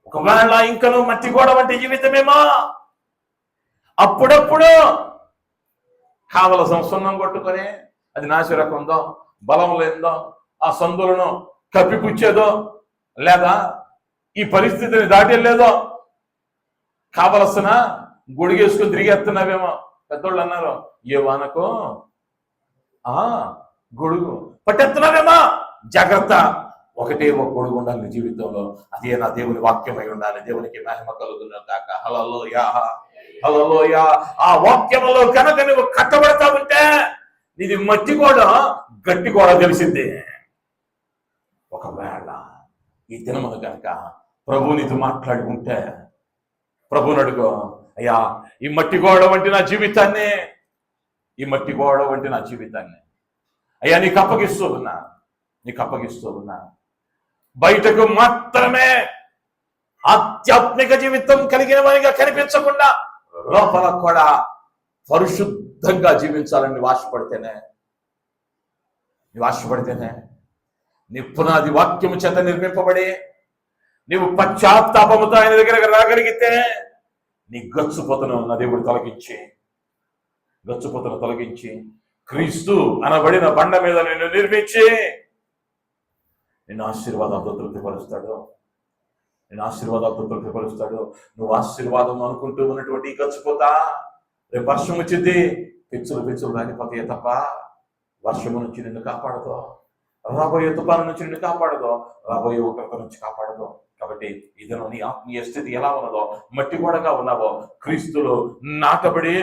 A: ఒకవేళ ఇంకా నువ్వు మట్టి గోడ వంటి జీవితమేమో, అప్పుడప్పుడు కావలసిన సున్నం కొట్టుకొని అది నాసిరకం ఉందో, బలం లేదో, ఆ సందులను కప్పిపుచ్చేదో, లేదా ఈ పరిస్థితిని దాటెళ్ళేదో కావలసిన గొడిగేసుకుని తిరిగేస్తున్నావేమో. పెద్దోళ్ళు అన్నారు, ఏ వానకో గొడుగు పట్టెత్తున్నావేమా, జాగ్రత్త. ఒకటే ఒక గొడుగు ఉండాలి నీ జీవితంలో, అదే నా దేవుని వాక్యమై ఉండాలి. దేవునికి మహిమ కలుగును గాక. హల్లెలూయా, హల్లెలూయా. ఆ వాక్యములో కనుక నువ్వు కట్టబడతా ఉంటే నీది మట్టి కూడా గట్టి కూడా తెలిసింది. ఒకవేళ ఈ దినమున కనుక ప్రభు నీతో మాట్లాడి ఉంటే ప్రభుని అడుగు, అయ్యా ఈ మట్టి గోడ వంటి నా జీవితాన్ని అయ్యా నీకు అప్పగిస్తూ ఉన్నా. బయటకు మాత్రమే ఆధ్యాత్మిక జీవితం కలిగిన వారిగా కనిపించకుండా లోపల కూడా పరిశుద్ధంగా జీవించాలని నువ్వు ఆశపడితేనే నీ పునాది వాక్యము చేత నిర్మింపబడి నీవు పశ్చాత్తాపముతో ఆయన దగ్గరకు రాగలిగితే నీ గచ్చుపోతను నా దేవుడు తొలగించి క్రీస్తు అనబడిన బండ మీద నిన్ను నిర్మించి నిన్ను ఆశీర్వాదాలతో తృప్తిపరుస్తాడు. నువ్వు ఆశీర్వాదం అనుకుంటూ ఉన్నటువంటి గచ్చిపోతా రేపు వర్షం వచ్చింది, పిచ్చులు రానిపోతాయి తప్ప వర్షము నుంచి నిన్ను కాపాడదు. రాబోయే తుఫాను నుంచి నిన్ను కాపాడదు, రాబోయే ఉగ్రత నుంచి కాపాడదు. కాబట్టి ఇదను నీ ఆత్మీయ స్థితి ఎలా ఉన్నదో, మట్టి గోడగా ఉన్నావో, క్రీస్తులో నాటబడి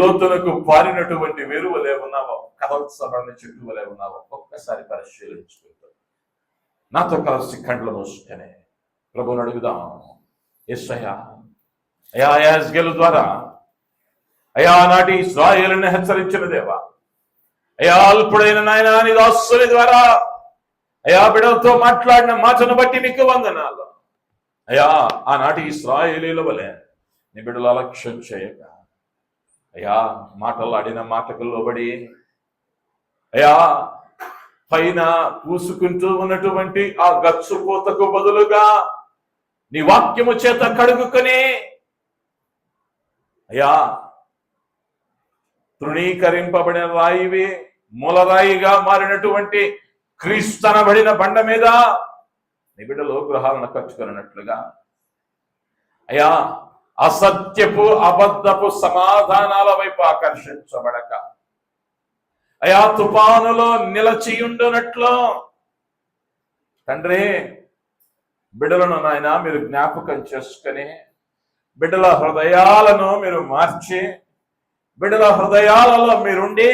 A: లోతులకు పారినటువంటి వేరువలే ఉన్నావో, కదల్చబడిన చెట్టు వలె ఉన్నావో ఒక్కసారి పరిశీలించుకుంటూ నాతో కలిసి కండ్లు మూసుకొని ప్రభువుని అడుగుదాం. యేసయ్యా, అయా యాజ్గేలు ద్వారా అయా నాటి ఇశ్రాయేలుని హెచ్చరించిన దేవా, అయా అల్పుడైన నాయన నీ దాసుని ద్వారా అయా బిడ్డలతో మాట్లాడిన మాటను బట్టి నీకు వందనాలు. అయా ఆనాటి ఇశ్రాయేలీల వలె నీ బిడ్డలు అలక్ష్యం చేయక అయా మాటలు ఆడిన మాటకు లోబడి అయా పైన పూసుకుంటూ ఉన్నటువంటి ఆ గచ్చు పూతకు బదులుగా నీ వాక్యము చేత కడుగుకొని అయా తృణీకరింపబడిన రాయివి మూలరాయిగా మారినటువంటి క్రీస్తనబడిన బండ మీద నీ బిడ్డలు గృహాలను కట్టుకున్నట్లుగా అయా అసత్యపు అబద్ధపు సమాధానాల వైపు ఆకర్షించబడక అయా తుఫానులో నిలచియుండునట్లు తండ్రి బిడ్డలను నాయన మీరు జ్ఞాపకం చేసుకొని బిడ్డల హృదయాలను మీరు మార్చి బిడ్డల హృదయాలలో మీరుండి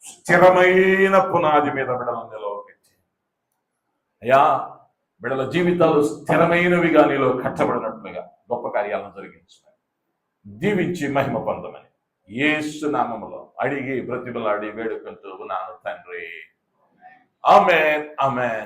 A: స్థిరమైన పునాది మీద బిడ్డలను నిలవపెట్టి అయ్యా బిడ్డల జీవితాలు స్థిరమైనవిగా నీలో కట్టబడినట్లుగా గొప్ప కార్యాలను జరిగించమని దీవించి మహిమ పొందమని యేసు నామములో అడిగి బ్రతిమలాడి వేడుకుంటూ ఉన్నాను తండ్రి. ఆమేన్ ఆమేన్.